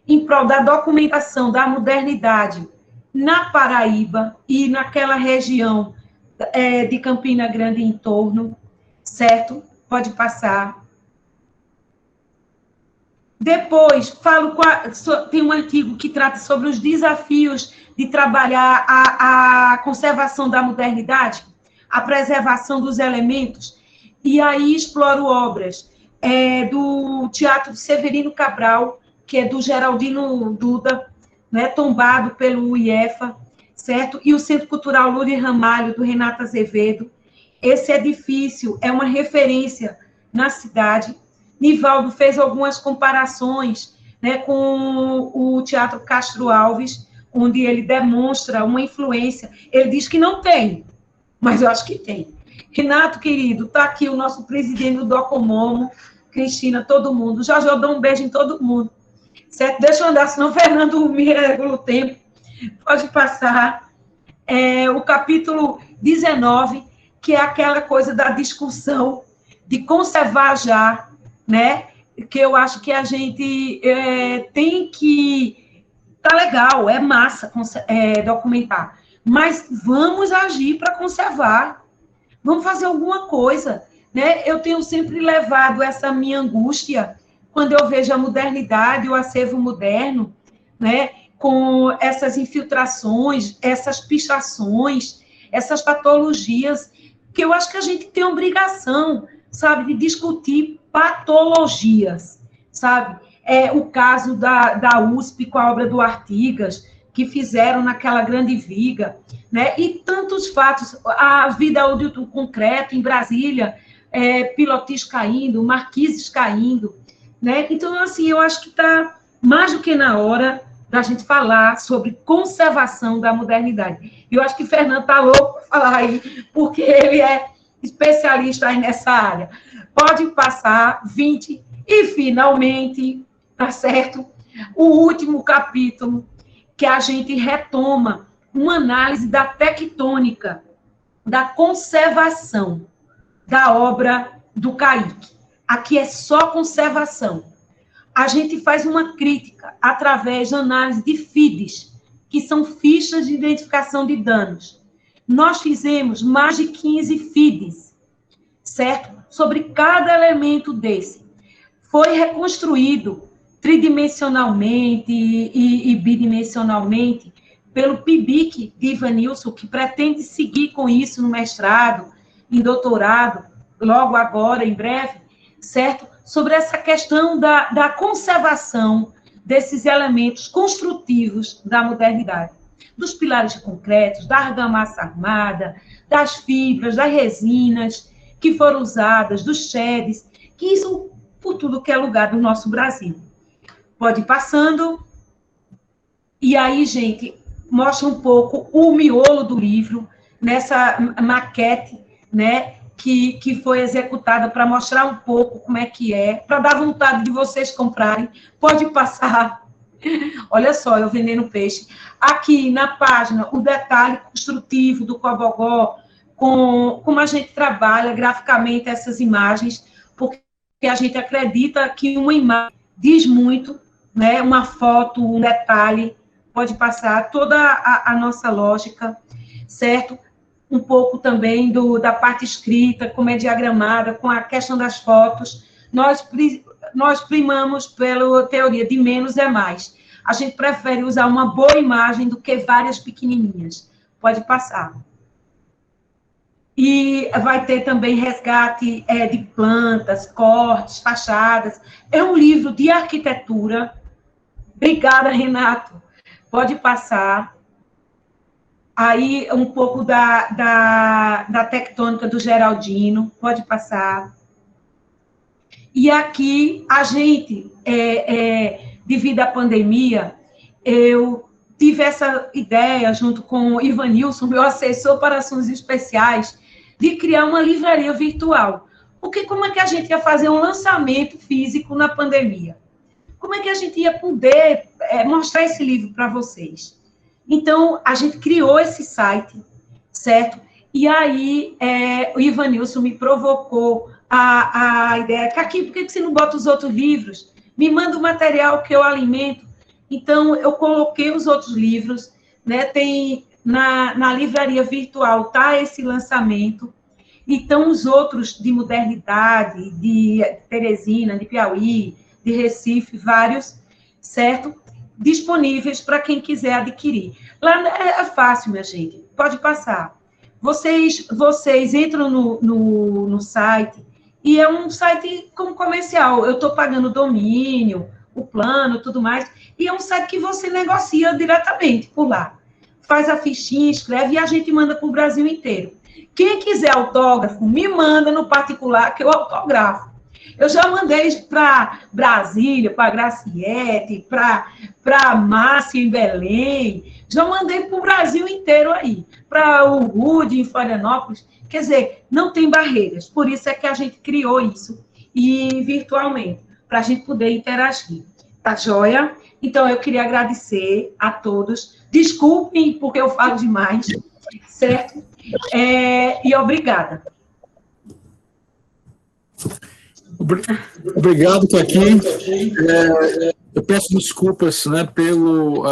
em prol da documentação da modernidade na Paraíba e naquela região de Campina Grande e em torno, certo? Pode passar. Depois, tem um artigo que trata sobre os desafios de trabalhar a conservação da modernidade, a preservação dos elementos, e aí exploro obras do Teatro de Severino Cabral, que é do Geraldino Duda, né, tombado pelo IEFA, certo? E o Centro Cultural Lourdes Ramalho, do Renato Azevedo. Esse edifício é uma referência na cidade. Nivaldo fez algumas comparações, né, com o Teatro Castro Alves, onde ele demonstra uma influência. Ele diz que não tem, mas eu acho que tem. Renato, querido, está aqui o nosso presidente do Docomomo, Cristina, todo mundo. Já dou um beijo em todo mundo. Certo? Deixa eu andar, senão o Fernando me regula o tempo. Pode passar. O capítulo 19, que é aquela coisa da discussão de conservar já, né? Que eu acho que a gente tem que... Tá legal, é massa documentar, mas vamos agir para conservar. Vamos fazer alguma coisa, né? Eu tenho sempre levado essa minha angústia quando eu vejo a modernidade, o acervo moderno, né? Com essas infiltrações, essas pichações, essas patologias, que eu acho que a gente tem obrigação, sabe, de discutir patologias, sabe? O caso da USP com a obra do Artigas, que fizeram naquela grande viga, né? E tantos fatos, a vida do concreto em Brasília, pilotis caindo, marquises caindo, né? Então, assim, eu acho que está mais do que na hora da gente falar sobre conservação da modernidade. Eu acho que o Fernando está louco para falar aí, porque ele é especialista aí nessa área. Pode passar 20, e finalmente, tá certo? O último capítulo, que a gente retoma uma análise da tectônica, da conservação da obra do Kaique. Aqui é só conservação. A gente faz uma crítica através da análise de FIDs, que são fichas de identificação de danos. Nós fizemos mais de 15 FIDs, certo? Sobre cada elemento desse. Foi reconstruído tridimensionalmente e bidimensionalmente pelo PIBIC de Ivanilson, que pretende seguir com isso no mestrado, em doutorado, logo agora, em breve, certo? Sobre essa questão da conservação desses elementos construtivos da modernidade, dos pilares concretos, da argamassa armada, das fibras, das resinas que foram usadas, dos sheds, que isso por tudo que é lugar do nosso Brasil. Pode ir passando. E aí, gente, mostra um pouco o miolo do livro, nessa maquete, né, que foi executada para mostrar um pouco como é que é, para dar vontade de vocês comprarem. Pode passar. Olha só, eu vendendo peixe. Aqui na página, o detalhe construtivo do Cobogó, como a gente trabalha graficamente essas imagens, porque a gente acredita que uma imagem diz muito, né? Uma foto, um detalhe, pode passar toda a nossa lógica, certo? Um pouco também da parte escrita, como é diagramada, com a questão das fotos. Nós primamos pela teoria de menos é mais. A gente prefere usar uma boa imagem do que várias pequenininhas. Pode passar. E vai ter também resgate de plantas, cortes, fachadas. É um livro de arquitetura. Obrigada, Renato. Pode passar. Aí, um pouco da tectônica do Geraldino. Pode passar. E aqui, a gente, devido à pandemia, eu tive essa ideia, junto com o Ivanilson, meu assessor para assuntos especiais, de criar uma livraria virtual. Porque como é que a gente ia fazer um lançamento físico na pandemia? Como é que a gente ia poder mostrar esse livro para vocês? Então, a gente criou esse site, certo? E aí, o Ivanilson me provocou a ideia, que aqui, por que você não bota os outros livros? Me manda o material que eu alimento. Então, eu coloquei os outros livros, né? Tem na livraria virtual, tá esse lançamento, e estão os outros de modernidade, de Teresina, de Piauí, de Recife, vários, certo? Disponíveis para quem quiser adquirir. Lá é fácil, minha gente, pode passar. Vocês entram no site, e é um site como comercial, eu estou pagando o domínio, o plano, tudo mais, e é um site que você negocia diretamente por lá. Faz a fichinha, escreve, e a gente manda para o Brasil inteiro. Quem quiser autógrafo, me manda no particular, que eu autografo. Eu já mandei para Brasília, para Graciete, para Márcia em Belém, já mandei para o Brasil inteiro aí, para o Rude em Florianópolis. Quer dizer, não tem barreiras, por isso é que a gente criou isso, e virtualmente, para a gente poder interagir. Tá joia? Então, eu queria agradecer a todos. Desculpem, porque eu falo demais, certo? E obrigada. Obrigado por aqui. Eu peço desculpas, né, pelo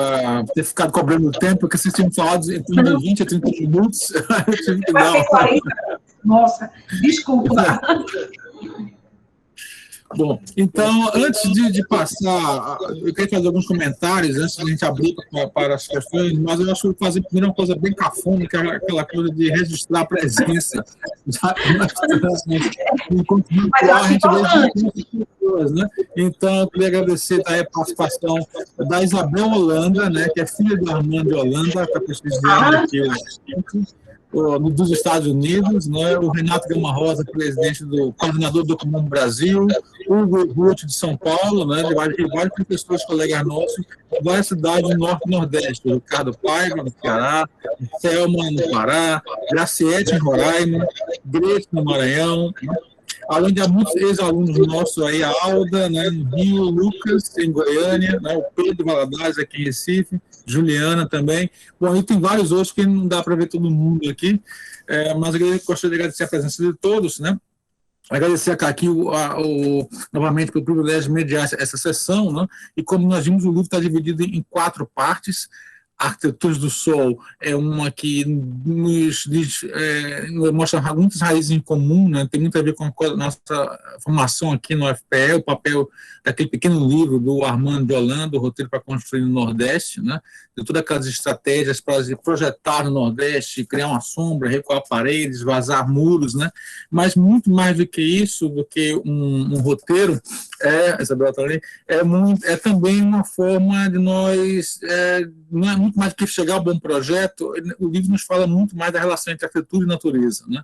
ter ficado cobrando o tempo, porque vocês tinham falado entre 20 a 30 minutos. Eu tive que dar. Nossa, desculpa. Bom, então, antes de passar, eu queria fazer alguns comentários, antes de a gente abrir para as questões, mas eu acho que eu vou fazer primeiro uma coisa bem cafona, que é aquela coisa de registrar a presença. Enquanto virtual, a gente vê pessoas, né? Então, eu queria agradecer a participação da Isabel Holanda, né, que é filha do Armando Holanda, está prestigiando aqui dos Estados Unidos, né? O Renato Gama Rosa, presidente do coordenador do Comum Brasil, o Hugo Ruth de São Paulo, né? E vários professores, colegas nossos, várias cidades do Norte e Nordeste, o Ricardo Paiva, no Ceará, Selma, no Pará, Graciete, em Roraima, Greto, no Maranhão, né? Além de muitos ex-alunos nossos aí, a Alda, né, no Rio, Lucas, em Goiânia, né, o Pedro Valadares, aqui em Recife, Juliana também. Bom, e tem vários outros que não dá para ver todo mundo aqui, mas eu gostaria de agradecer a presença de todos, né? Agradecer aqui novamente pelo privilégio de mediar essa sessão, né? E como nós vimos, o livro está dividido em 4 partes. Arquiteturas do Sol é uma que mostra muitas raízes em comum, né? Tem muito a ver com a nossa formação aqui no UFPE, o papel daquele pequeno livro do Armando de Holanda, o Roteiro para Construir no Nordeste, né? De todas aquelas estratégias para projetar no Nordeste, criar uma sombra, recuar paredes, vazar muros, né? Mas muito mais do que isso, do que um roteiro, Isabela também, é também uma forma de nós, não é muito mais do que chegar ao bom projeto, o livro nos fala muito mais da relação entre arquitetura e natureza, né?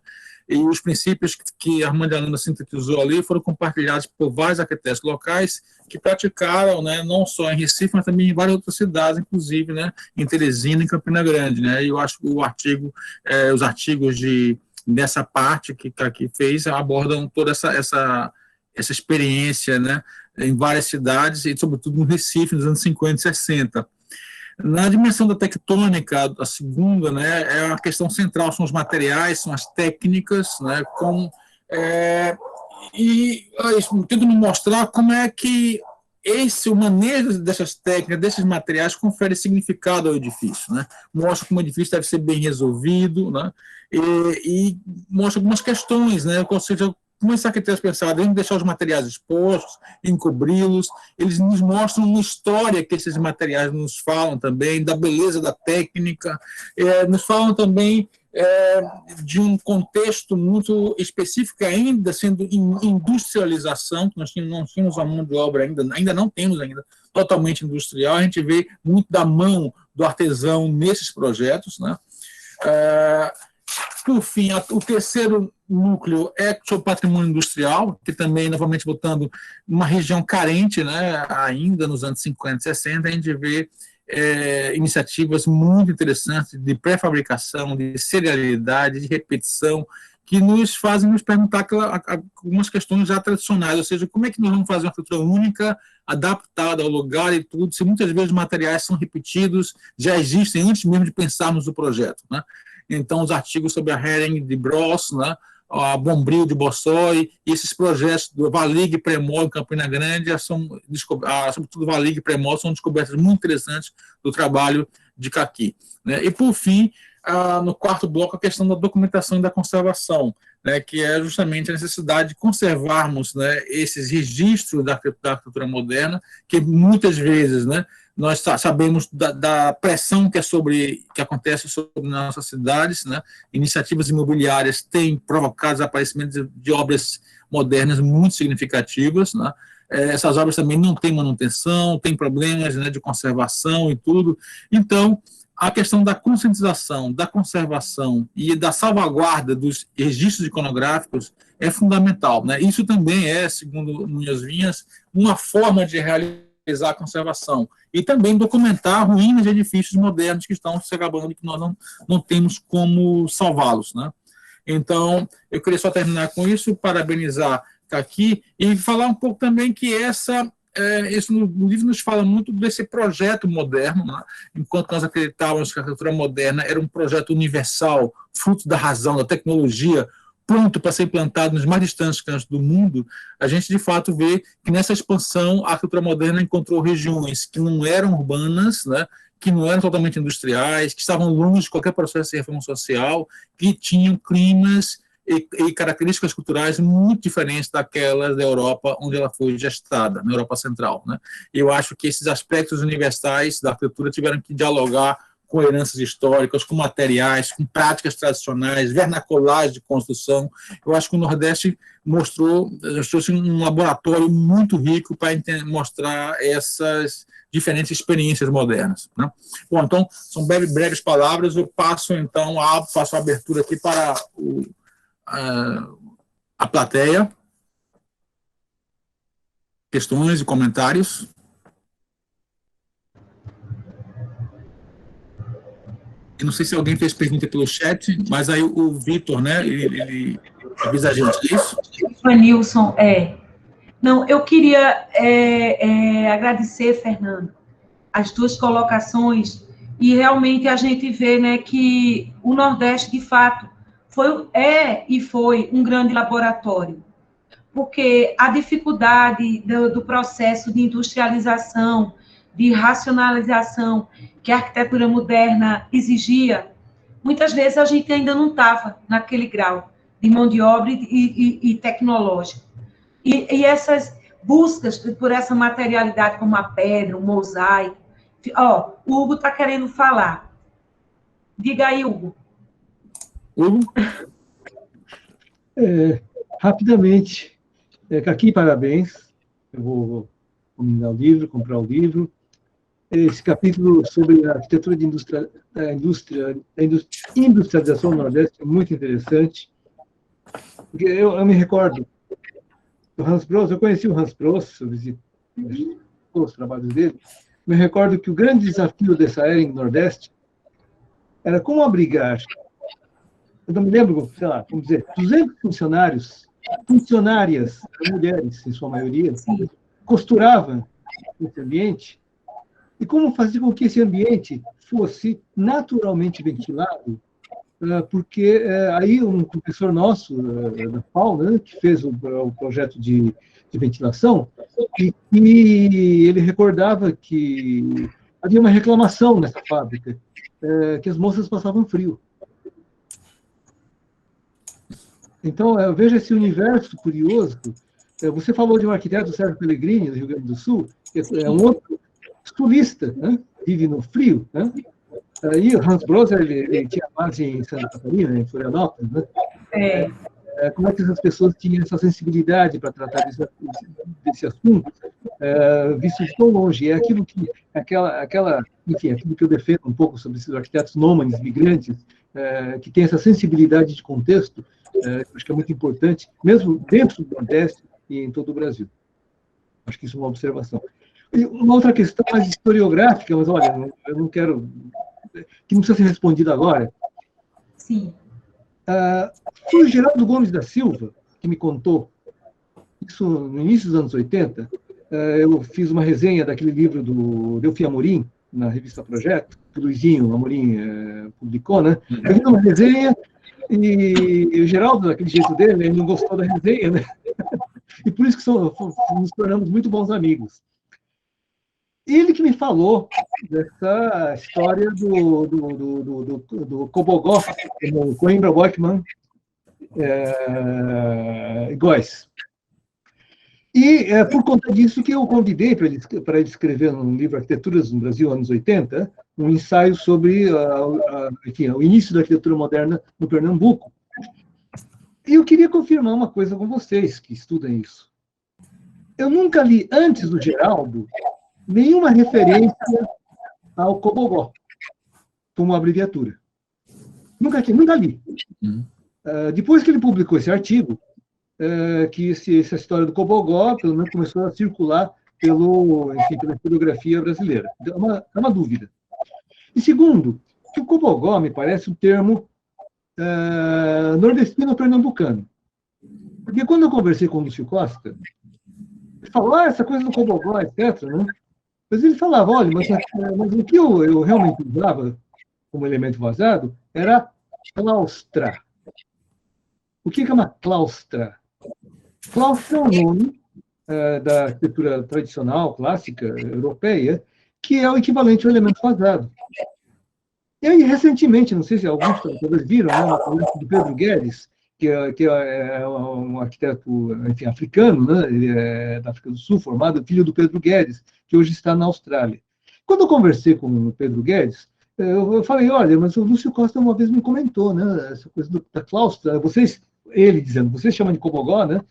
E os princípios que Armando de Holanda sintetizou ali foram compartilhados por vários arquitetos locais que praticaram, né, não só em Recife, mas também em várias outras cidades, inclusive, né, em Teresina e Campina Grande, né? E eu acho que os artigos dessa parte que aqui fez abordam toda essa experiência, né, em várias cidades e, sobretudo, no Recife, nos anos 50 e 60. Na dimensão da tectônica, a segunda, né, é a questão central, são os materiais, são as técnicas, né, tento me mostrar como é que o manejo dessas técnicas, desses materiais, confere significado ao edifício, né? Mostra como o edifício deve ser bem resolvido, né? E mostra algumas questões, né? Ou seja, como esse arquiteto pensava, em deixar os materiais expostos, encobri-los, eles nos mostram uma história que esses materiais nos falam também, da beleza da técnica, nos falam também de um contexto muito específico, ainda sendo industrialização, que nós não tínhamos uma mão de obra ainda não temos totalmente industrial, a gente vê muito da mão do artesão nesses projetos, né? Por fim, o terceiro núcleo é o patrimônio industrial, que também, novamente, voltando uma região carente, né, ainda nos anos 50 e 60, a gente vê iniciativas muito interessantes de pré-fabricação, de serialidade, de repetição, que nos fazem nos perguntar algumas questões já tradicionais, ou seja, como é que nós vamos fazer uma arquitetura única, adaptada ao lugar e tudo, se muitas vezes os materiais são repetidos, já existem antes mesmo de pensarmos no projeto, né? Então, os artigos sobre a Hering de Bros, né, a Bombril de Bossoi, e esses projetos do Valig e Premol em Campina Grande, sobretudo Valig e Premol, são descobertas muito interessantes do trabalho de Caqui, né? E, por fim, no quarto bloco, a questão da documentação e da conservação, né, que é justamente a necessidade de conservarmos, né, esses registros da arquitetura moderna, que muitas vezes, né, nós sabemos da pressão que acontece sobre nossas cidades, né? Iniciativas imobiliárias têm provocado o aparecimento de obras modernas muito significativas, né? Essas obras também não têm manutenção, têm problemas, né, de conservação e tudo. Então, a questão da conscientização, da conservação e da salvaguarda dos registros iconográficos é fundamental, né? Isso também é, segundo Munhoz Vinhas, uma forma de realizar a conservação e também documentar ruínas de edifícios modernos que estão se acabando e que nós não temos como salvá-los, né? Então, eu queria só terminar com isso, parabenizar Caqui e falar um pouco também que isso no livro nos fala muito desse projeto moderno, né? Enquanto nós acreditávamos que a arquitetura moderna era um projeto universal, fruto da razão, da tecnologia, pronto para ser implantado nos mais distantes cantos do mundo, a gente de fato vê que nessa expansão a arquitetura moderna encontrou regiões que não eram urbanas, né, que não eram totalmente industriais, que estavam longe de qualquer processo de reforma social, que tinham climas e características culturais muito diferentes daquelas da Europa onde ela foi gestada, na Europa Central, né? Eu acho que esses aspectos universais da arquitetura tiveram que dialogar com heranças históricas, com materiais, com práticas tradicionais, vernaculares de construção. Eu acho que o Nordeste mostrou-se um laboratório muito rico para mostrar essas diferentes experiências modernas, né? Bom, então, são breves palavras, eu passo, então, faço a abertura aqui para a plateia. Questões e comentários? Eu não sei se alguém fez pergunta pelo chat, mas aí o Vitor, né, ele avisa a gente, isso? Nilson, Não, eu queria agradecer, Fernando, as tuas colocações, e realmente a gente vê, né, que o Nordeste, de fato, foi um grande laboratório, porque a dificuldade do processo de industrialização, de racionalização que a arquitetura moderna exigia, muitas vezes a gente ainda não estava naquele grau de mão de obra e tecnológico. E essas buscas por essa materialidade como a pedra, o mosaico. Ó, o Hugo está querendo falar. Diga aí, Hugo. Hugo? Rapidamente, aqui, parabéns. Eu vou combinar o livro, comprar o livro. Esse capítulo sobre a arquitetura de industrialização do Nordeste é muito interessante. Porque eu me recordo do Hans Bros, eu conheci o Hans Bros, eu visitei os trabalhos dele. Me recordo que o grande desafio dessa era em Nordeste era como abrigar, eu não me lembro, sei lá, vamos dizer, 200 funcionárias, mulheres, em sua maioria, costuravam esse ambiente, e como fazer com que esse ambiente fosse naturalmente ventilado, porque aí um professor nosso, da FAO, né, que fez o projeto de ventilação, e ele recordava que havia uma reclamação nessa fábrica, que as moças passavam frio. Então, eu vejo esse universo curioso. Você falou de um arquiteto, Sérgio Pellegrini, do Rio Grande do Sul, que é um outro sulista, né? Vive no frio, né? E o Hans Bros, ele tinha base em Santa Catarina, em Florianópolis, né? Como é que essas pessoas tinham essa sensibilidade para tratar desse assunto, visto de tão longe? É aquilo que, enfim, aquilo que eu defendo um pouco sobre esses arquitetos nômades, migrantes, que tem essa sensibilidade de contexto, acho que é muito importante, mesmo dentro do Nordeste e em todo o Brasil. Acho que isso é uma observação. E uma outra questão mais historiográfica, mas olha, eu não quero... que não precisa ser respondida agora. Sim. Foi o Geraldo Gomes da Silva que me contou, isso no início dos anos 80, eu fiz uma resenha daquele livro do Delfim Amorim, na revista Projeto, que o Luizinho Amorim publicou, né? Eu fiz uma resenha e o Geraldo, daquele jeito dele, ele não gostou da resenha, né? E por isso que nos tornamos muito bons amigos. Ele que me falou dessa história do Cobogó, Coimbra, Workman e Góes. E por conta disso que eu o convidei para ele escrever no livro Arquiteturas no Brasil, anos 80, um ensaio sobre enfim, o início da arquitetura moderna no Pernambuco. E eu queria confirmar uma coisa com vocês que estudam isso. Eu nunca li, antes do Geraldo, nenhuma referência ao Cobogó, como abreviatura. Nunca li. Depois que ele publicou esse artigo, que essa história do Cobogó, pelo menos, começou a circular pela historiografia brasileira. É uma dúvida. E segundo, que o Cobogó me parece um termo nordestino-pernambucano. Porque quando eu conversei com o Lúcio Costa, ele falou, essa coisa do Cobogó, etc., né? Mas ele falava, olha, mas o que eu realmente usava como elemento vazado era claustra. O que é uma claustra? Claustra é um nome da arquitetura tradicional, clássica, europeia, que é o equivalente ao elemento vazado. E aí, recentemente, não sei se alguns talvez viram, né, uma palestra do Pedro Guedes, que é um arquiteto, enfim, africano, né, ele é da África do Sul, formado, filho do Pedro Guedes, que hoje está na Austrália. Quando eu conversei com o Pedro Guedes, eu falei, olha, mas o Lúcio Costa uma vez me comentou, né, essa coisa da claustra, ele dizendo, vocês chamam de Cobogó, né?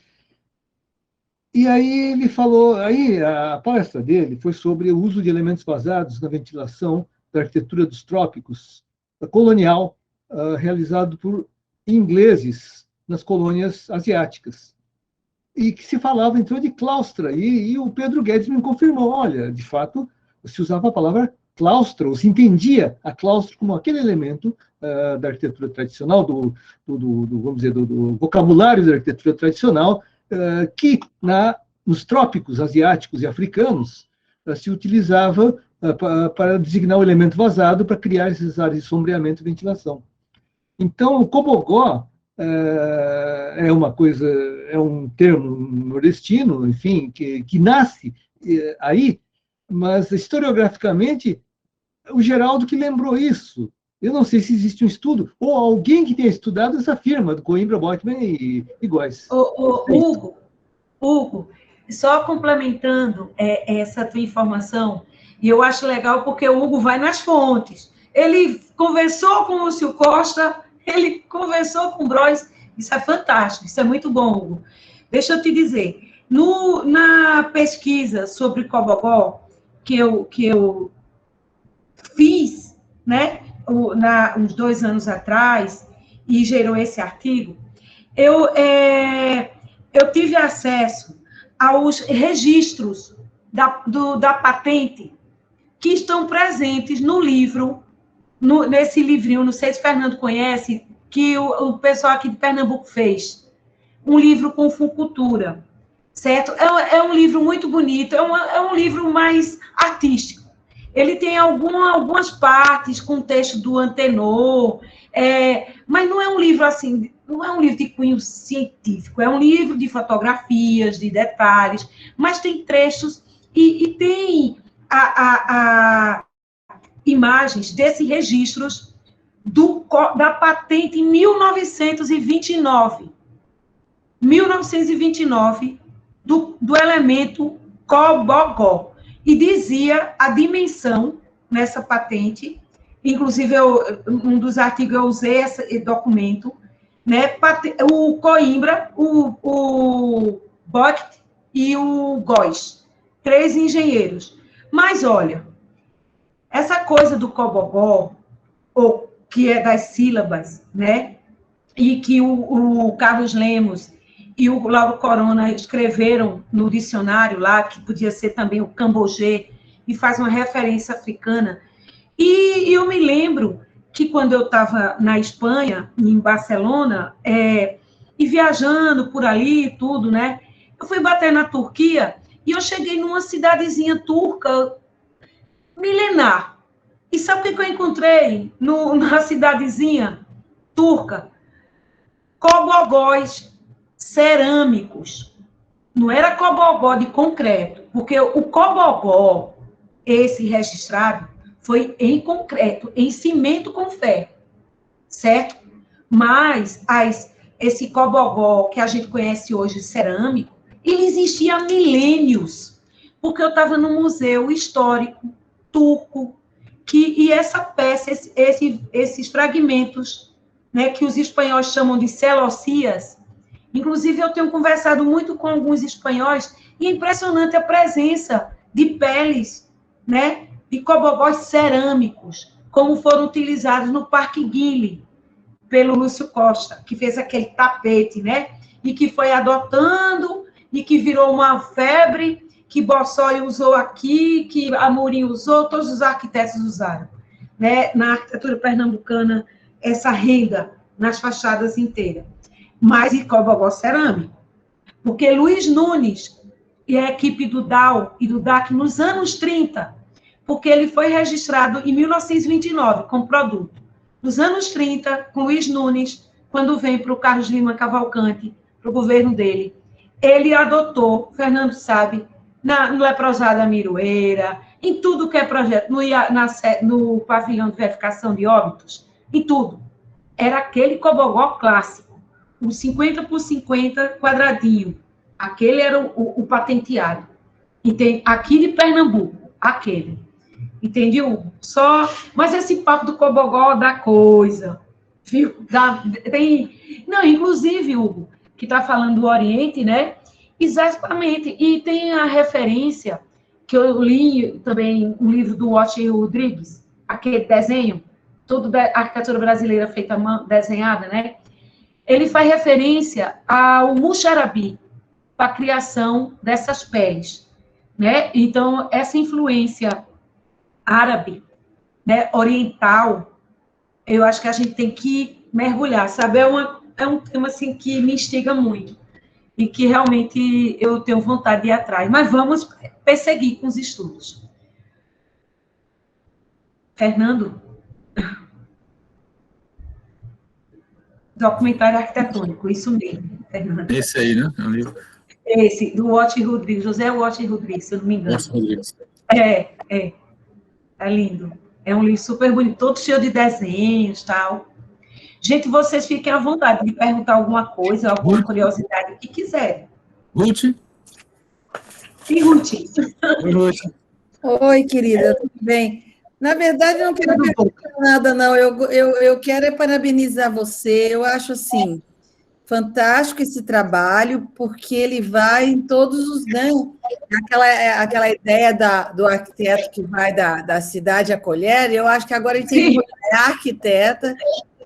E aí ele falou, aí a palestra dele foi sobre o uso de elementos vazados na ventilação da arquitetura dos trópicos, colonial, realizado por ingleses nas colônias asiáticas. E que se falava, então, de claustra. E o Pedro Guedes me confirmou, olha, de fato, se usava a palavra claustro, ou se entendia a claustro como aquele elemento da arquitetura tradicional, vamos dizer, do vocabulário da arquitetura tradicional, que nos trópicos asiáticos e africanos se utilizava para designar o elemento vazado para criar esses áreas de sombreamento e ventilação. Então, o Cobogó é um termo nordestino, enfim, que nasce aí, mas historiograficamente, o Geraldo que lembrou isso. Eu não sei se existe um estudo, ou alguém que tenha estudado essa firma, do Coimbra, Botman e Góes. Hugo, só complementando essa tua informação, e eu acho legal porque o Hugo vai nas fontes. Ele conversou com o Lúcio Costa, ele conversou com o Brois, isso é fantástico, isso é muito bom, Hugo. Deixa eu te dizer, na pesquisa sobre Cobogó, que eu fiz, né, uns 2 anos atrás, e gerou esse artigo, eu tive acesso aos registros da patente que estão presentes no livro, nesse livrinho, não sei se o Fernando conhece, que o pessoal aqui de Pernambuco fez, um livro com Fucultura, certo? É um livro muito bonito, é um livro mais artístico. Ele tem algumas partes com texto do Antenor, mas não é um livro assim, não é um livro de cunho científico, é um livro de fotografias, de detalhes, mas tem trechos e tem imagens desses registros da patente em 1929. 1929, do elemento Cobogó. E dizia a dimensão nessa patente, inclusive um dos artigos eu usei esse documento, né? O Coimbra, o Bocht e o Góes, 3 engenheiros. Mas, olha, essa coisa do Cobogó, ou que é das sílabas, né? E que o Carlos Lemos e o Lauro Corona escreveram no dicionário lá, que podia ser também o Cambogê, e faz uma referência africana. E eu me lembro que quando eu estava na Espanha, em Barcelona, e viajando por ali e tudo, né? Eu fui bater na Turquia e eu cheguei numa cidadezinha turca milenar. E sabe o que eu encontrei na cidadezinha turca? Cobogóis cerâmicos. Não era cobogó de concreto, porque o cobogó, esse registrado, foi em concreto, em cimento com ferro, certo? Mas esse cobogó que a gente conhece hoje, cerâmico, ele existia há milênios, porque eu estava no museu histórico turco, e essa peça, esses fragmentos, né, que os espanhóis chamam de celocias. Inclusive, eu tenho conversado muito com alguns espanhóis, e é impressionante a presença de peles, né, de cobogós cerâmicos, como foram utilizados no Parque Güell, pelo Lúcio Costa, que fez aquele tapete, né, e que foi adotando, e que virou uma febre, que Bossoli usou aqui, que Amorim usou, todos os arquitetos usaram, né, na arquitetura pernambucana, essa renda nas fachadas inteiras. Mas de cobogó cerâmico. Porque Luiz Nunes e a equipe do DAO e do DAC nos anos 30, porque ele foi registrado em 1929 como produto. Nos anos 30, com Luiz Nunes, quando vem para o Carlos Lima Cavalcante, para o governo dele, ele adotou, Fernando sabe, no Leprosada Miroeira, em tudo que é projeto, no pavilhão de verificação de óbitos, em tudo. Era aquele cobogó clássico, o 50 por 50 quadradinho. Aquele era o patenteado. Aqui de Pernambuco, aquele. Entendeu? Mas esse papo do cobogó dá coisa. Viu? Não, inclusive, Hugo, que está falando do Oriente, né? Exatamente. E tem a referência, que eu li também um livro do Watson Rodrigues, aquele desenho, toda a arquitetura brasileira feita desenhada, né? Ele faz referência ao Muxarabi, para a criação dessas peles, né? Então, essa influência árabe, né, oriental, eu acho que a gente tem que mergulhar, sabe? É um tema, assim, que me instiga muito e que realmente eu tenho vontade de ir atrás. Mas vamos perseguir com os estudos. Fernando? Documentário arquitetônico, isso mesmo, Fernando. Esse aí, né? É um livro. Esse, do Watson Rodrigues, José Watson Rodrigues, se eu não me engano. Watson Rodrigues. É lindo. É um livro super bonito, todo cheio de desenhos e tal. Gente, vocês fiquem à vontade de perguntar alguma coisa, alguma curiosidade, o que quiserem. Ruth? E Ruth? Oi, Ruth. Oi, querida, tudo bem? Na verdade, eu não quero perguntar nada, não. Eu quero parabenizar você. Eu acho, assim, fantástico esse trabalho, porque ele vai em todos os... Né? Aquela ideia do arquiteto que vai da cidade acolher, eu acho que agora a gente tem que mudar a arquiteta,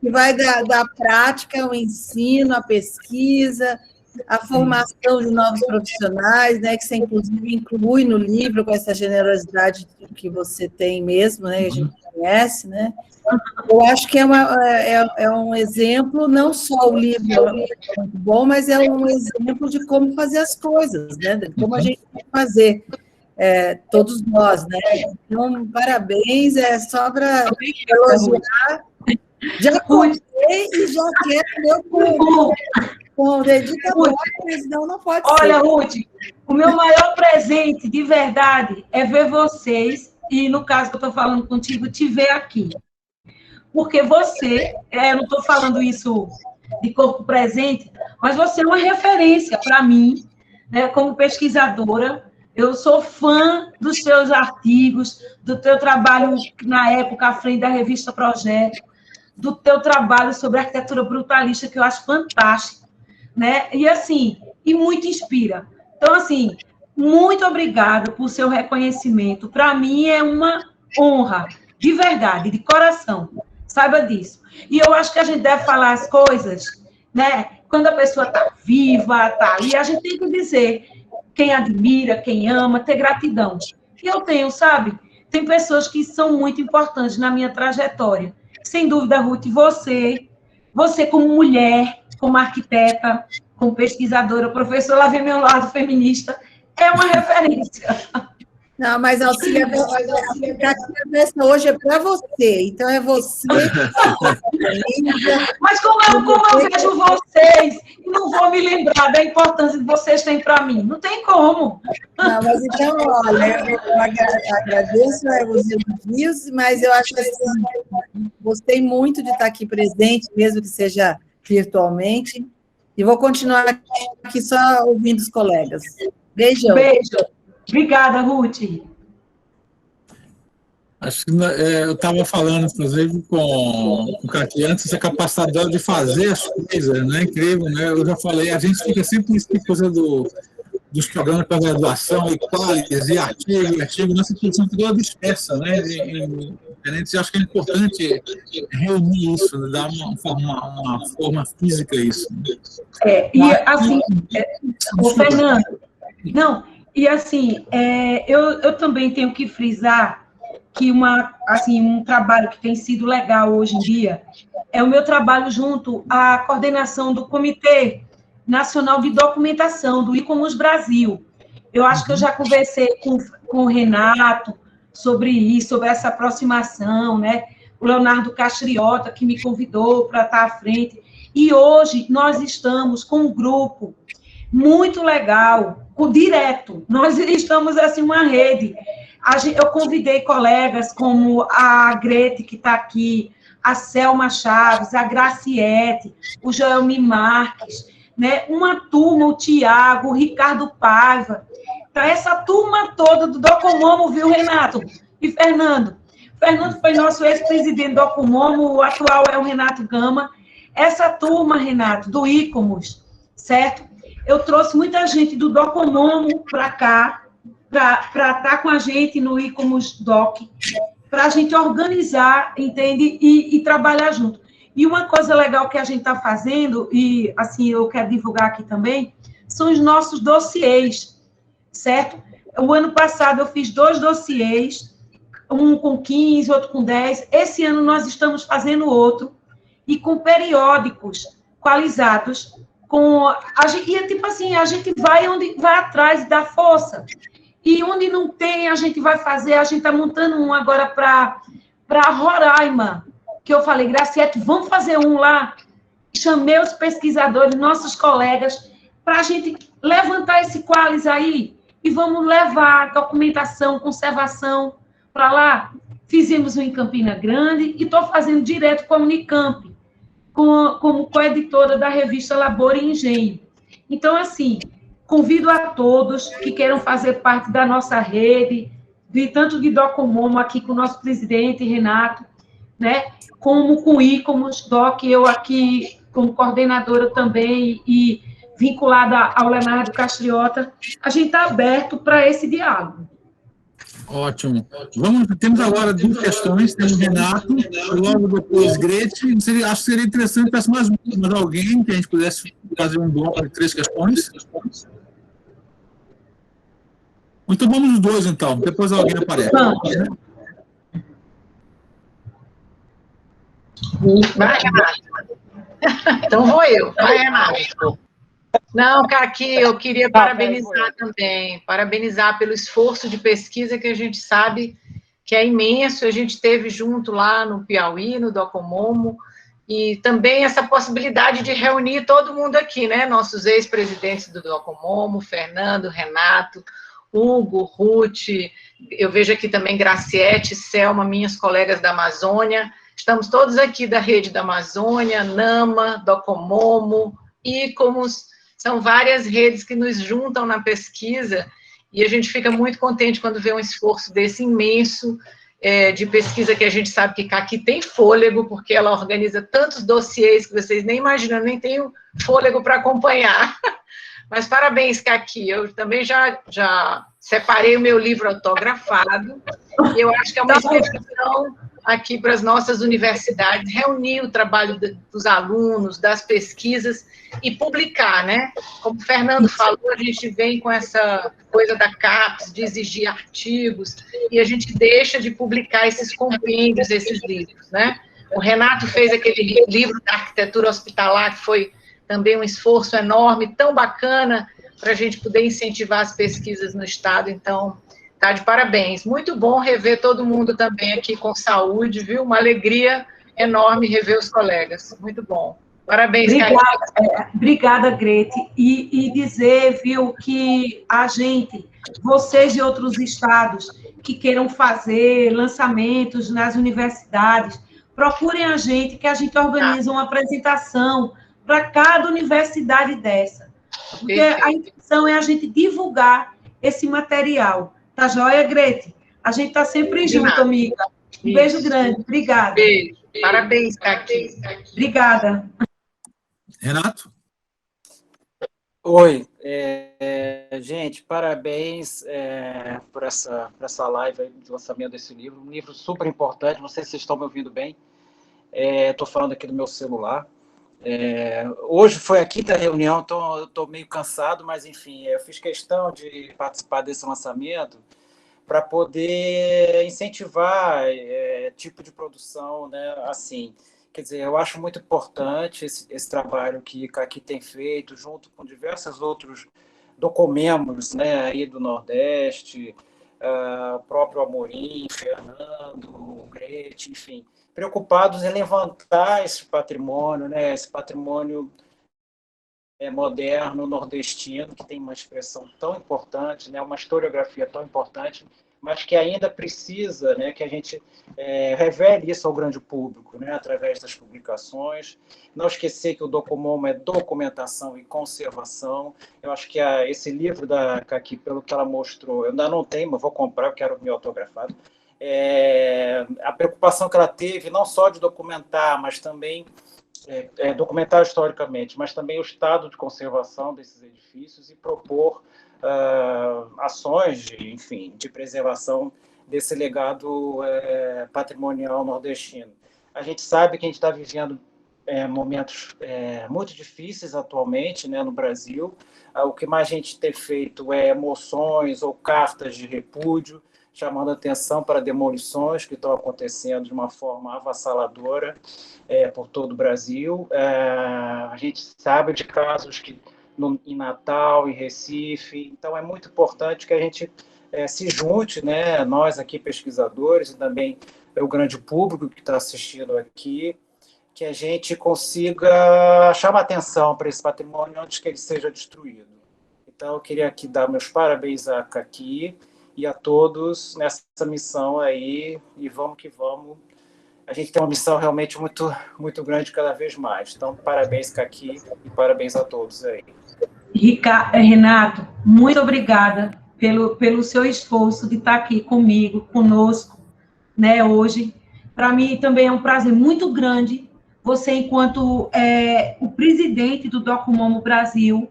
que vai da prática, o ensino, a pesquisa, a formação de novos profissionais, né, que você, inclusive, inclui no livro com essa generosidade que você tem mesmo, né, que a gente conhece, né? Eu acho que é um exemplo, não só o livro é muito bom, mas é um exemplo de como fazer as coisas, né, de como a gente tem que fazer, todos nós, né? Então, parabéns, só para elogiar. Já contei e já quero meu com dedicatório, senão não pode ser. Olha, Ruth, o meu maior presente, de verdade, é ver vocês, e no caso que eu estou falando contigo, te ver aqui. Porque você, eu não estou falando isso de corpo presente, mas você é uma referência para mim, né, como pesquisadora. Eu sou fã dos seus artigos, do teu trabalho, na época, à frente da revista Projeto, do teu trabalho sobre arquitetura brutalista, que eu acho fantástico, né? E, assim, e muito inspira. Então, assim, muito obrigada por seu reconhecimento. Para mim, é uma honra, de verdade, de coração. Saiba disso. E eu acho que a gente deve falar as coisas, né? Quando a pessoa está viva, está ali, a gente tem que dizer quem admira, quem ama, ter gratidão. E eu tenho, sabe? Tem pessoas que são muito importantes na minha trajetória. Sem dúvida, Ruth, você como mulher, como arquiteta, como pesquisadora, professora, lá vem meu lado feminista, é uma referência. Não, mas Alcília, a hoje é para você, então é você. Mas como eu vejo vocês, e não vou me lembrar da importância que vocês têm para mim, não tem como. Não, mas então, olha, eu agradeço os elogios, mas eu acho que assim, gostei muito de estar aqui presente, mesmo que seja virtualmente, e vou continuar aqui só ouvindo os colegas. Beijão. Beijo. Obrigada, Ruth. Acho que eu estava falando, inclusive, com o Caqui antes, essa capacidade dela de fazer as coisas, né? Incrível, né? Eu já falei, a gente fica sempre nessa coisa dos programas para graduação, e quais, e artigo, nessa questão toda dispersa, né? Diferentes, eu acho que é importante reunir isso, né? Dar uma forma física a isso. E assim, o Fernando, não, e assim, eu também tenho que frisar que um trabalho que tem sido legal hoje em dia é o meu trabalho junto à coordenação do Comitê Nacional de Documentação, do ICOMOS Brasil. Eu acho que eu já conversei com o Renato sobre isso, sobre essa aproximação, né? O Leonardo Castriota, que me convidou para estar à frente. E hoje nós estamos com um grupo muito legal, o direto. Nós estamos, assim, uma rede. Eu convidei colegas como a Grete, que está aqui, a Selma Chaves, a Graciete, o Joelmi Marques, né? Uma turma, o Tiago, o Ricardo Paiva. Então, essa turma toda do Docomomo, viu, Renato? E Fernando? Fernando foi nosso ex-presidente do Docomomo, o atual é o Renato Gama. Essa turma, Renato, do ICOMOS, certo? Eu trouxe muita gente do Docomomo para cá, para estar com a gente no ICOMOS Doc, para a gente organizar, entende? E trabalhar junto. E uma coisa legal que a gente está fazendo, e assim eu quero divulgar aqui também, são os nossos dossiês, certo? O ano passado eu fiz 2 dossiês, um com 15, outro com 10. Esse ano nós estamos fazendo outro, e com periódicos qualizados, e tipo assim, a gente vai atrás da força. E onde não tem, a gente vai fazer, a gente está montando um agora para Roraima, que eu falei, Graciete, vamos fazer um lá. Chamei os pesquisadores, nossos colegas, para a gente levantar esse qualis aí e vamos levar documentação, conservação para lá. Fizemos um em Campina Grande e estou fazendo direto com a Unicamp, como coeditora da revista Labor e Engenho. Então, assim, convido a todos que queiram fazer parte da nossa rede, tanto de Docomomo, aqui com o nosso presidente, Renato, né, como com o ICOMOS, Doc, eu aqui como coordenadora também e vinculada ao Leonardo Castriota, a gente está aberto para esse diálogo. Ótimo. Temos agora 2 questões, temos o Renato, logo depois Grete. Acho que seria interessante que tivesse mais alguém, que a gente pudesse fazer um bloco de 3 questões. Então vamos os 2, então, depois alguém aparece. Vai, Renato. Então vou eu. Vai, Renato. Não, Caqui, eu queria parabenizar também, parabenizar pelo esforço de pesquisa que a gente sabe que é imenso, a gente teve junto lá no Piauí, no Docomomo, e também essa possibilidade de reunir todo mundo aqui, né, nossos ex-presidentes do Docomomo, Fernando, Renato, Hugo, Ruth, eu vejo aqui também Graciete, Selma, minhas colegas da Amazônia, estamos todos aqui da rede da Amazônia, NAMA, Docomomo, ICOMOS, são várias redes que nos juntam na pesquisa e a gente fica muito contente quando vê um esforço desse imenso de pesquisa que a gente sabe que Caqui tem fôlego, porque ela organiza tantos dossiês que vocês nem imaginam, nem tenho fôlego para acompanhar. Mas parabéns, Caqui, eu também já separei o meu livro autografado e eu acho que é uma inspiração aqui para as nossas universidades, reunir o trabalho dos alunos, das pesquisas e publicar, né? Como o Fernando falou, a gente vem com essa coisa da CAPES, de exigir artigos, e a gente deixa de publicar esses compêndios, esses livros, né? O Renato fez aquele livro da arquitetura hospitalar, que foi também um esforço enorme, tão bacana, para a gente poder incentivar as pesquisas no Estado, então, tá de parabéns. Muito bom rever todo mundo também aqui com saúde, viu? Uma alegria enorme rever os colegas, muito bom. Parabéns, obrigada, Grete. E dizer, viu, que a gente, vocês de outros estados que queiram fazer lançamentos nas universidades, procurem a gente, que a gente organiza uma apresentação para cada universidade dessa. Porque a intenção é a gente divulgar esse material. Tá joia, Grete? A gente está sempre junto, amiga. Um beijo grande. Obrigada. Beijo. Parabéns, Caqui. Obrigada. Renato? Oi, gente, parabéns por essa live aí de lançamento desse livro, um livro super importante, não sei se vocês estão me ouvindo bem, estou falando aqui do meu celular. Hoje foi a 5ª reunião, então eu estou meio cansado, mas enfim, eu fiz questão de participar desse lançamento para poder incentivar tipo de produção, né, assim. Quer dizer, eu acho muito importante esse trabalho que Caqui tem feito, junto com diversos outros docomemos, né, aí do Nordeste, o próprio Amorim, Fernando, Grete, enfim, preocupados em levantar esse patrimônio, né, esse patrimônio moderno, nordestino, que tem uma expressão tão importante, né, uma historiografia tão importante, mas que ainda precisa, né, que a gente revele isso ao grande público, né, através das publicações. Não esquecer que o Docomomo é documentação e conservação. Eu acho que esse livro da Caqui, pelo que ela mostrou, eu ainda não tenho, mas vou comprar, eu quero meu autografado. A preocupação que ela teve, não só de documentar, mas também documentar historicamente, mas também o estado de conservação desses edifícios e propor ações de preservação desse legado patrimonial nordestino. A gente sabe que a gente está vivendo momentos muito difíceis atualmente, né, no Brasil. O que mais a gente tem feito é moções ou cartas de repúdio, chamando atenção para demolições que estão acontecendo de uma forma avassaladora por todo o Brasil. A gente sabe de casos em Natal, em Recife, então é muito importante que a gente se junte, né, nós aqui pesquisadores e também o grande público que está assistindo aqui, que a gente consiga chamar atenção para esse patrimônio antes que ele seja destruído. Então, eu queria aqui dar meus parabéns a Caqui e a todos nessa missão aí, e vamos que vamos. A gente tem uma missão realmente muito, muito grande cada vez mais. Então, parabéns, Caqui, e parabéns a todos aí. Renato, muito obrigada pelo seu esforço de estar aqui comigo, conosco, né, hoje. Para mim também é um prazer muito grande você, enquanto o presidente do Docomomo Brasil,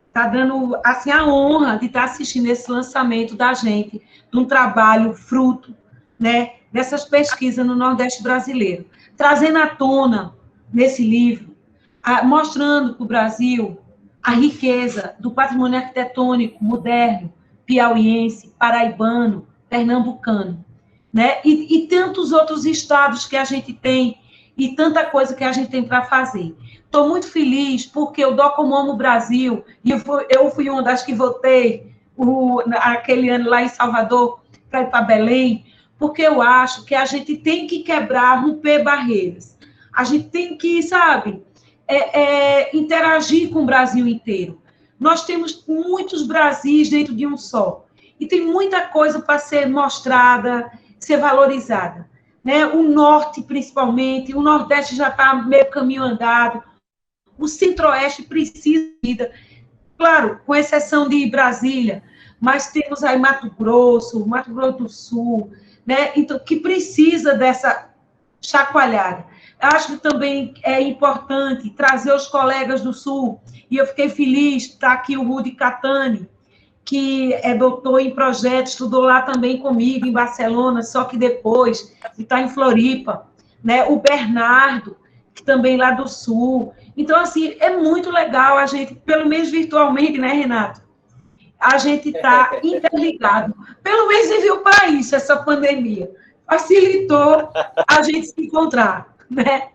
está dando assim, a honra de estar assistindo esse lançamento da gente, de um trabalho fruto, né, dessas pesquisas no Nordeste brasileiro, trazendo à tona, nesse livro, mostrando para o Brasil a riqueza do patrimônio arquitetônico moderno, piauiense, paraibano, pernambucano, né? E tantos outros estados que a gente tem, e tanta coisa que a gente tem para fazer. Estou muito feliz porque o Docomomo Brasil, e eu fui uma das que votei aquele ano lá em Salvador para ir para Belém, porque eu acho que a gente tem que quebrar, romper barreiras. A gente tem que, sabe, interagir com o Brasil inteiro. Nós temos muitos Brasis dentro de um só. E tem muita coisa para ser mostrada, ser valorizada. Né? O Norte, principalmente, o Nordeste já está meio caminho andado, o Centro-Oeste precisa, claro, com exceção de Brasília, mas temos aí Mato Grosso do Sul, né? Então, que precisa dessa chacoalhada. Acho que também é importante trazer os colegas do Sul, e eu fiquei feliz de estar aqui o Rudi Catani, que é doutor em projetos, estudou lá também comigo, em Barcelona, só que depois está em Floripa, né? O Bernardo, que também lá do Sul. Então, assim, é muito legal a gente, pelo menos virtualmente, né, Renato? A gente está interligado. Pelo menos serviu para isso, essa pandemia. Facilitou a gente se encontrar, né?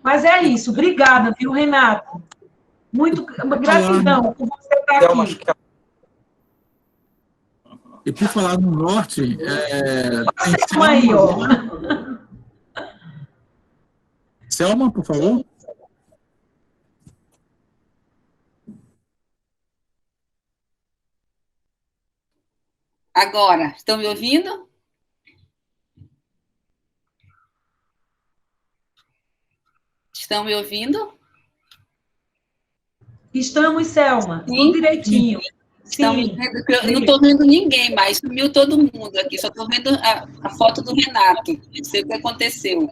Mas é isso. Obrigada, viu, Renato? Muito gratidão por você estar aqui. E por falar no Norte... Selma aí, ó. Selma, por favor. Agora, estão me ouvindo? Estão me ouvindo? Estamos, Selma. Sim? Tudo direitinho. Estão me vendo? Eu não estou vendo ninguém mais. Sumiu todo mundo aqui. Só estou vendo a foto do Renato. Não sei o que aconteceu.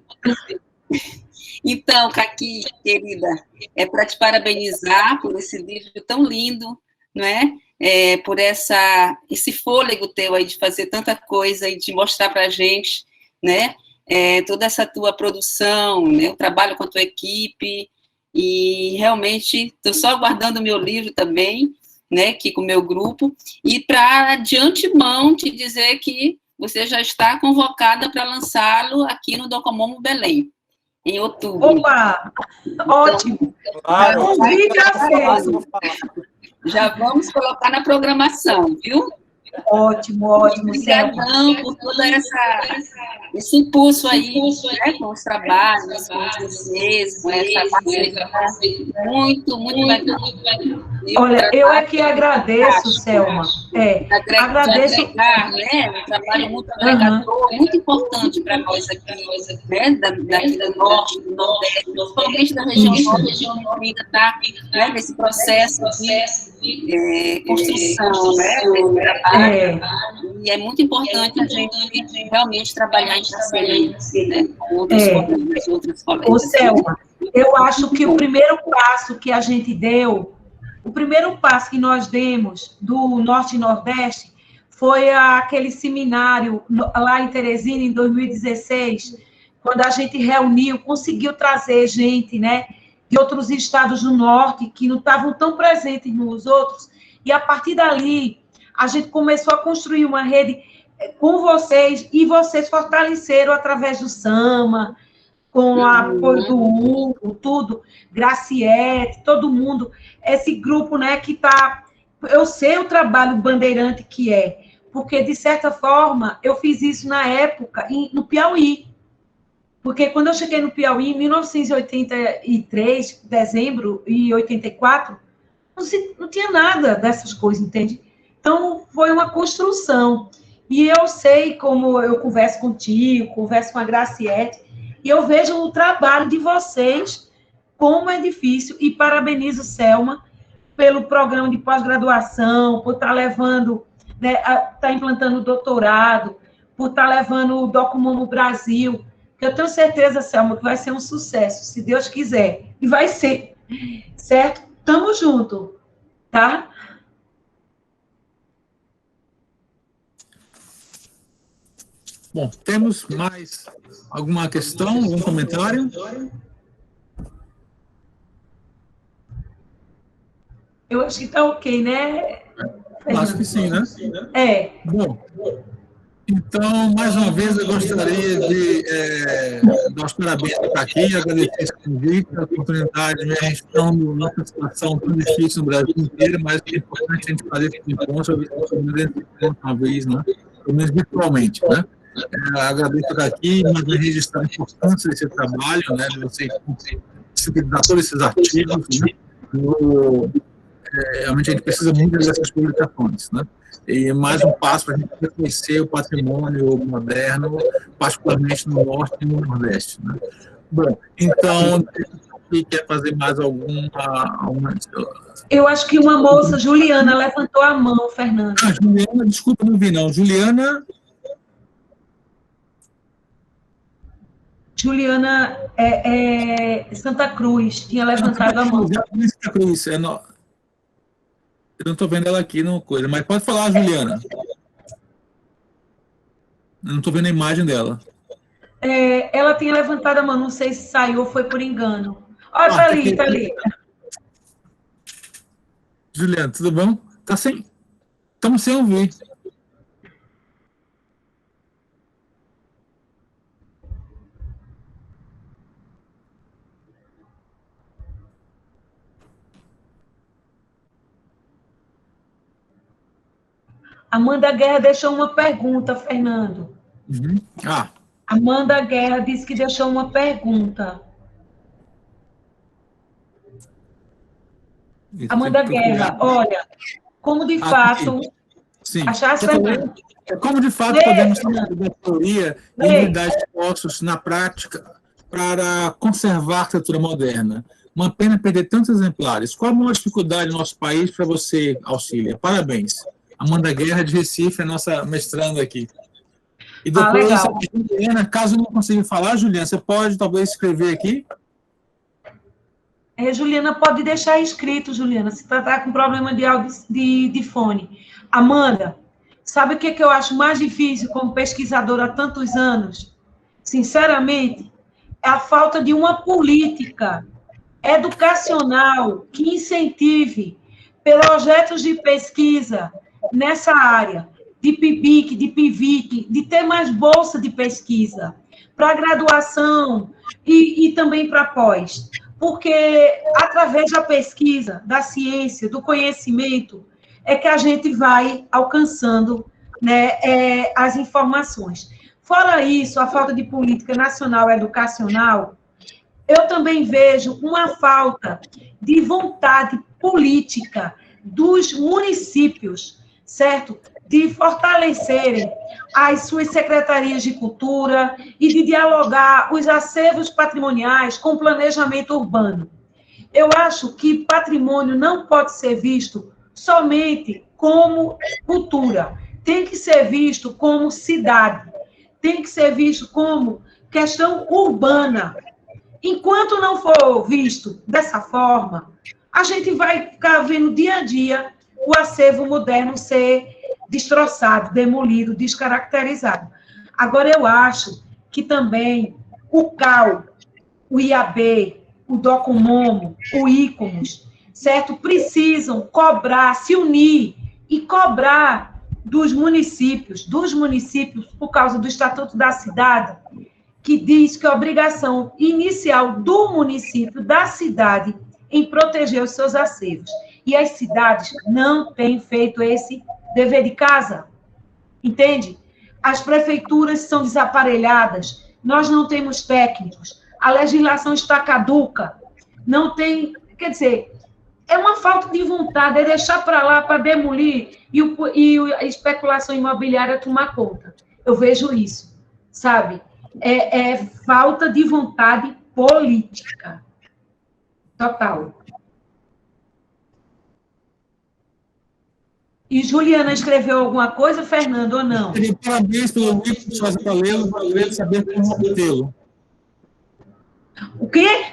Então, Caqui, querida, é para te parabenizar por esse livro tão lindo, não é? Por esse fôlego teu aí de fazer tanta coisa e de mostrar para a gente, né? Toda essa tua produção, né? O trabalho com a tua equipe, e realmente estou só aguardando o meu livro também, né? Aqui com o meu grupo, e para de antemão te dizer que você já está convocada para lançá-lo aqui no Docomomo Belém, em outubro. Opa! Ótimo! Claro, já vamos colocar na programação, viu? Ótimo, ótimo. Obrigadão por todo esse impulso aí, né, com os trabalhos, com vocês, com essa parceria muito, muito legal. Olha, eu é que agradeço, Selma. Agradeço. Né, um trabalho muito agregador, muito importante para nós aqui, né, daqui do Norte, do Nordeste, principalmente da região Norte, que ainda está, né, nesse processo de construção, né, desse trabalho. E é muito importante a gente realmente trabalhar em parceria, né, com outros colegas. Ô, Selma, eu acho que o primeiro passo que a gente deu, o primeiro passo que nós demos do Norte e Nordeste foi aquele seminário lá em Teresina, em 2016, quando a gente reuniu, conseguiu trazer gente, né, de outros estados do Norte que não estavam tão presentes nos outros, e a partir dali a gente começou a construir uma rede com vocês, e vocês fortaleceram através do SAMA, com o apoio do Hugo, tudo, Graciete, todo mundo, esse grupo, né, que está... Eu sei o trabalho bandeirante que é, porque, de certa forma, eu fiz isso na época, no Piauí. Porque quando eu cheguei no Piauí, em 1983, dezembro, e 84, não tinha nada dessas coisas, entende? Então, foi uma construção. E eu sei como eu converso contigo, converso com a Graciete, e eu vejo o trabalho de vocês, como é difícil, e parabenizo Selma pelo programa de pós-graduação, por estar levando, né, estar implantando o doutorado, por estar levando o Documomo Brasil, que eu tenho certeza, Selma, que vai ser um sucesso, se Deus quiser, e vai ser, certo? Tamo junto, tá? Bom, temos mais alguma questão, algum comentário? Eu acho que está ok, né? Acho que sim, né? É. Bom, então, mais uma vez, eu gostaria de dar os parabéns para estar aqui, agradecer esse convite, a oportunidade, né? A gente está numa situação tão difícil no Brasil inteiro, mas é importante a gente fazer esse encontro, uma vez, né? Pelo menos virtualmente, né? Agradeço por estar aqui, mas registrar a importância desse trabalho, né? De você dar todos esses artigos, né? Realmente a gente precisa muito dessas publicações, né? E mais um passo para a gente reconhecer o patrimônio moderno, particularmente no Norte e no Nordeste, né? Bom, então, quem quer fazer mais alguma... Eu acho que uma moça, Juliana, levantou a mão, Fernando. Juliana, desculpa, não vi, não. Juliana Santa Cruz, tinha levantado a mão. Santa Cruz, eu não estou vendo ela aqui, não coisa, mas pode falar, Juliana. Eu não estou vendo a imagem dela. Ela tinha levantado a mão, não sei se saiu ou foi por engano. Olha, tá ali, tá ali. Juliana, tudo bom? Estamos sem ouvir. Amanda Guerra deixou uma pergunta, Fernando. Uhum. Amanda Guerra disse que deixou uma pergunta. Amanda Guerra, olha, como de fato... Sim. Achasse, Fernando? Como de fato podemos ter da teoria e unidades de esforços na prática para conservar a arquitetura moderna? Uma pena perder tantos exemplares. Qual a maior dificuldade no nosso país para você, Auxília? Parabéns. Amanda Guerra, de Recife, a nossa mestranda aqui. E depois, Juliana, caso não consiga falar, Juliana, você pode talvez escrever aqui? Juliana, pode deixar escrito, Juliana, se está com problema de áudio de fone. Amanda, sabe o que eu acho mais difícil como pesquisadora há tantos anos? Sinceramente, é a falta de uma política educacional que incentive projetos de pesquisa nessa área, de PIBIC, de PIVIC, de ter mais bolsa de pesquisa para graduação e também para pós. Porque através da pesquisa, da ciência, do conhecimento, é que a gente vai alcançando, né, as informações. Fora isso, a falta de política nacional educacional, eu também vejo uma falta de vontade política dos municípios, certo? De fortalecerem as suas secretarias de cultura e de dialogar os acervos patrimoniais com o planejamento urbano. Eu acho que patrimônio não pode ser visto somente como cultura, tem que ser visto como cidade, tem que ser visto como questão urbana. Enquanto não for visto dessa forma, a gente vai ficar vendo dia a dia o acervo moderno ser destroçado, demolido, descaracterizado. Agora, eu acho que também o CAU, o IAB, o Documomo, o ICOMOS, certo? Precisam cobrar, se unir e cobrar dos municípios, por causa do Estatuto da Cidade, que diz que a obrigação inicial do município, da cidade, em proteger os seus acervos. E as cidades não têm feito esse dever de casa, entende? As prefeituras são desaparelhadas, nós não temos técnicos, a legislação está caduca, não tem, quer dizer, é uma falta de vontade, é deixar para lá para demolir e a especulação imobiliária tomar conta. Eu vejo isso, sabe? É falta de vontade política. Total. E Juliana escreveu alguma coisa, Fernando, ou não? Parabéns pelo livro que faz para lê-lo, saber como obtê-lo. O quê?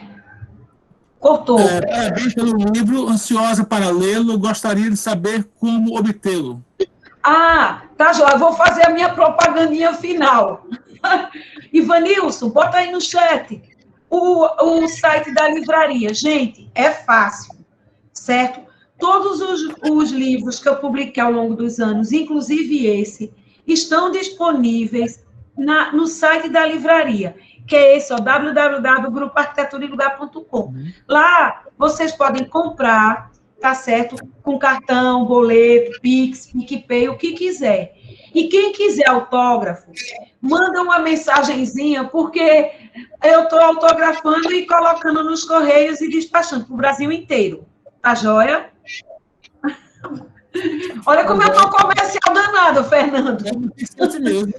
Cortou. Parabéns pelo livro, ansiosa para lê-lo, gostaria de saber como obtê-lo. Ah, tá, João, vou fazer a minha propagandinha final. Ivanilson, bota aí no chat o site da livraria. Gente, é fácil, certo? Todos os livros que eu publiquei ao longo dos anos, inclusive esse, estão disponíveis no site da livraria, que é esse, www.grupoarquiteturaelugar.com. Lá, vocês podem comprar, tá certo? Com cartão, boleto, Pix, PicPay, o que quiser. E quem quiser autógrafo, manda uma mensagenzinha, porque eu estou autografando e colocando nos correios e despachando para o Brasil inteiro. Tá joia? Olha como eu estou comercial danado, Fernando. É mesmo.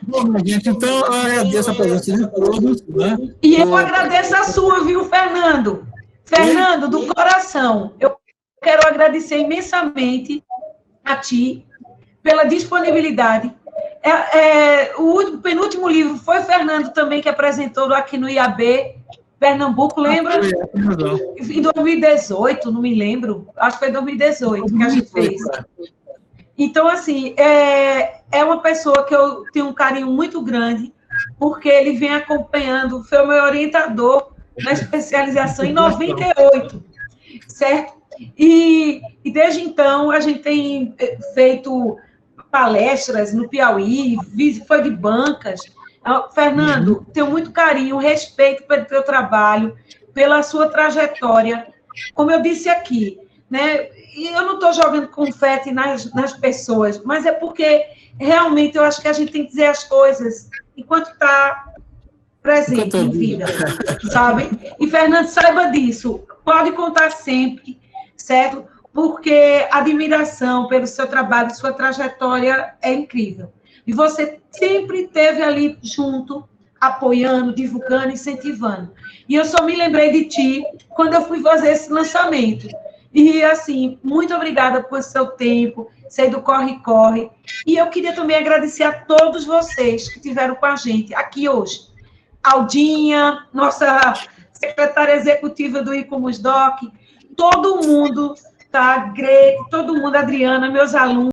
Bom, gente, então eu agradeço a presença de todos. Né? E eu agradeço a sua, viu, Fernando? Fernando, do coração, eu quero agradecer imensamente a ti pela disponibilidade. O penúltimo livro foi Fernando também que apresentou aqui no IAB, Pernambuco, lembra? Em 2018, não me lembro. Acho que foi 2018 que a gente fez. Então, assim, é uma pessoa que eu tenho um carinho muito grande, porque ele vem acompanhando, foi o meu orientador na especialização em 98, certo? E desde então, a gente tem feito palestras no Piauí, foi de bancas. Fernando, tenho muito carinho, respeito pelo teu trabalho, pela sua trajetória. Como eu disse aqui, né? E eu não estou jogando confete nas pessoas, mas é porque realmente eu acho que a gente tem que dizer as coisas enquanto está presente em vida, sabe? E, Fernando, saiba disso, pode contar sempre, certo? Porque a admiração pelo seu trabalho, sua trajetória é incrível. E você sempre esteve ali junto, apoiando, divulgando, incentivando. E eu só me lembrei de ti quando eu fui fazer esse lançamento. E, assim, muito obrigada por seu tempo, sei do corre-corre. E eu queria também agradecer a todos vocês que estiveram com a gente aqui hoje. Aldinha, nossa secretária executiva do ICOMOSDOC, todo mundo, tá? Grete, todo mundo, Adriana, meus alunos.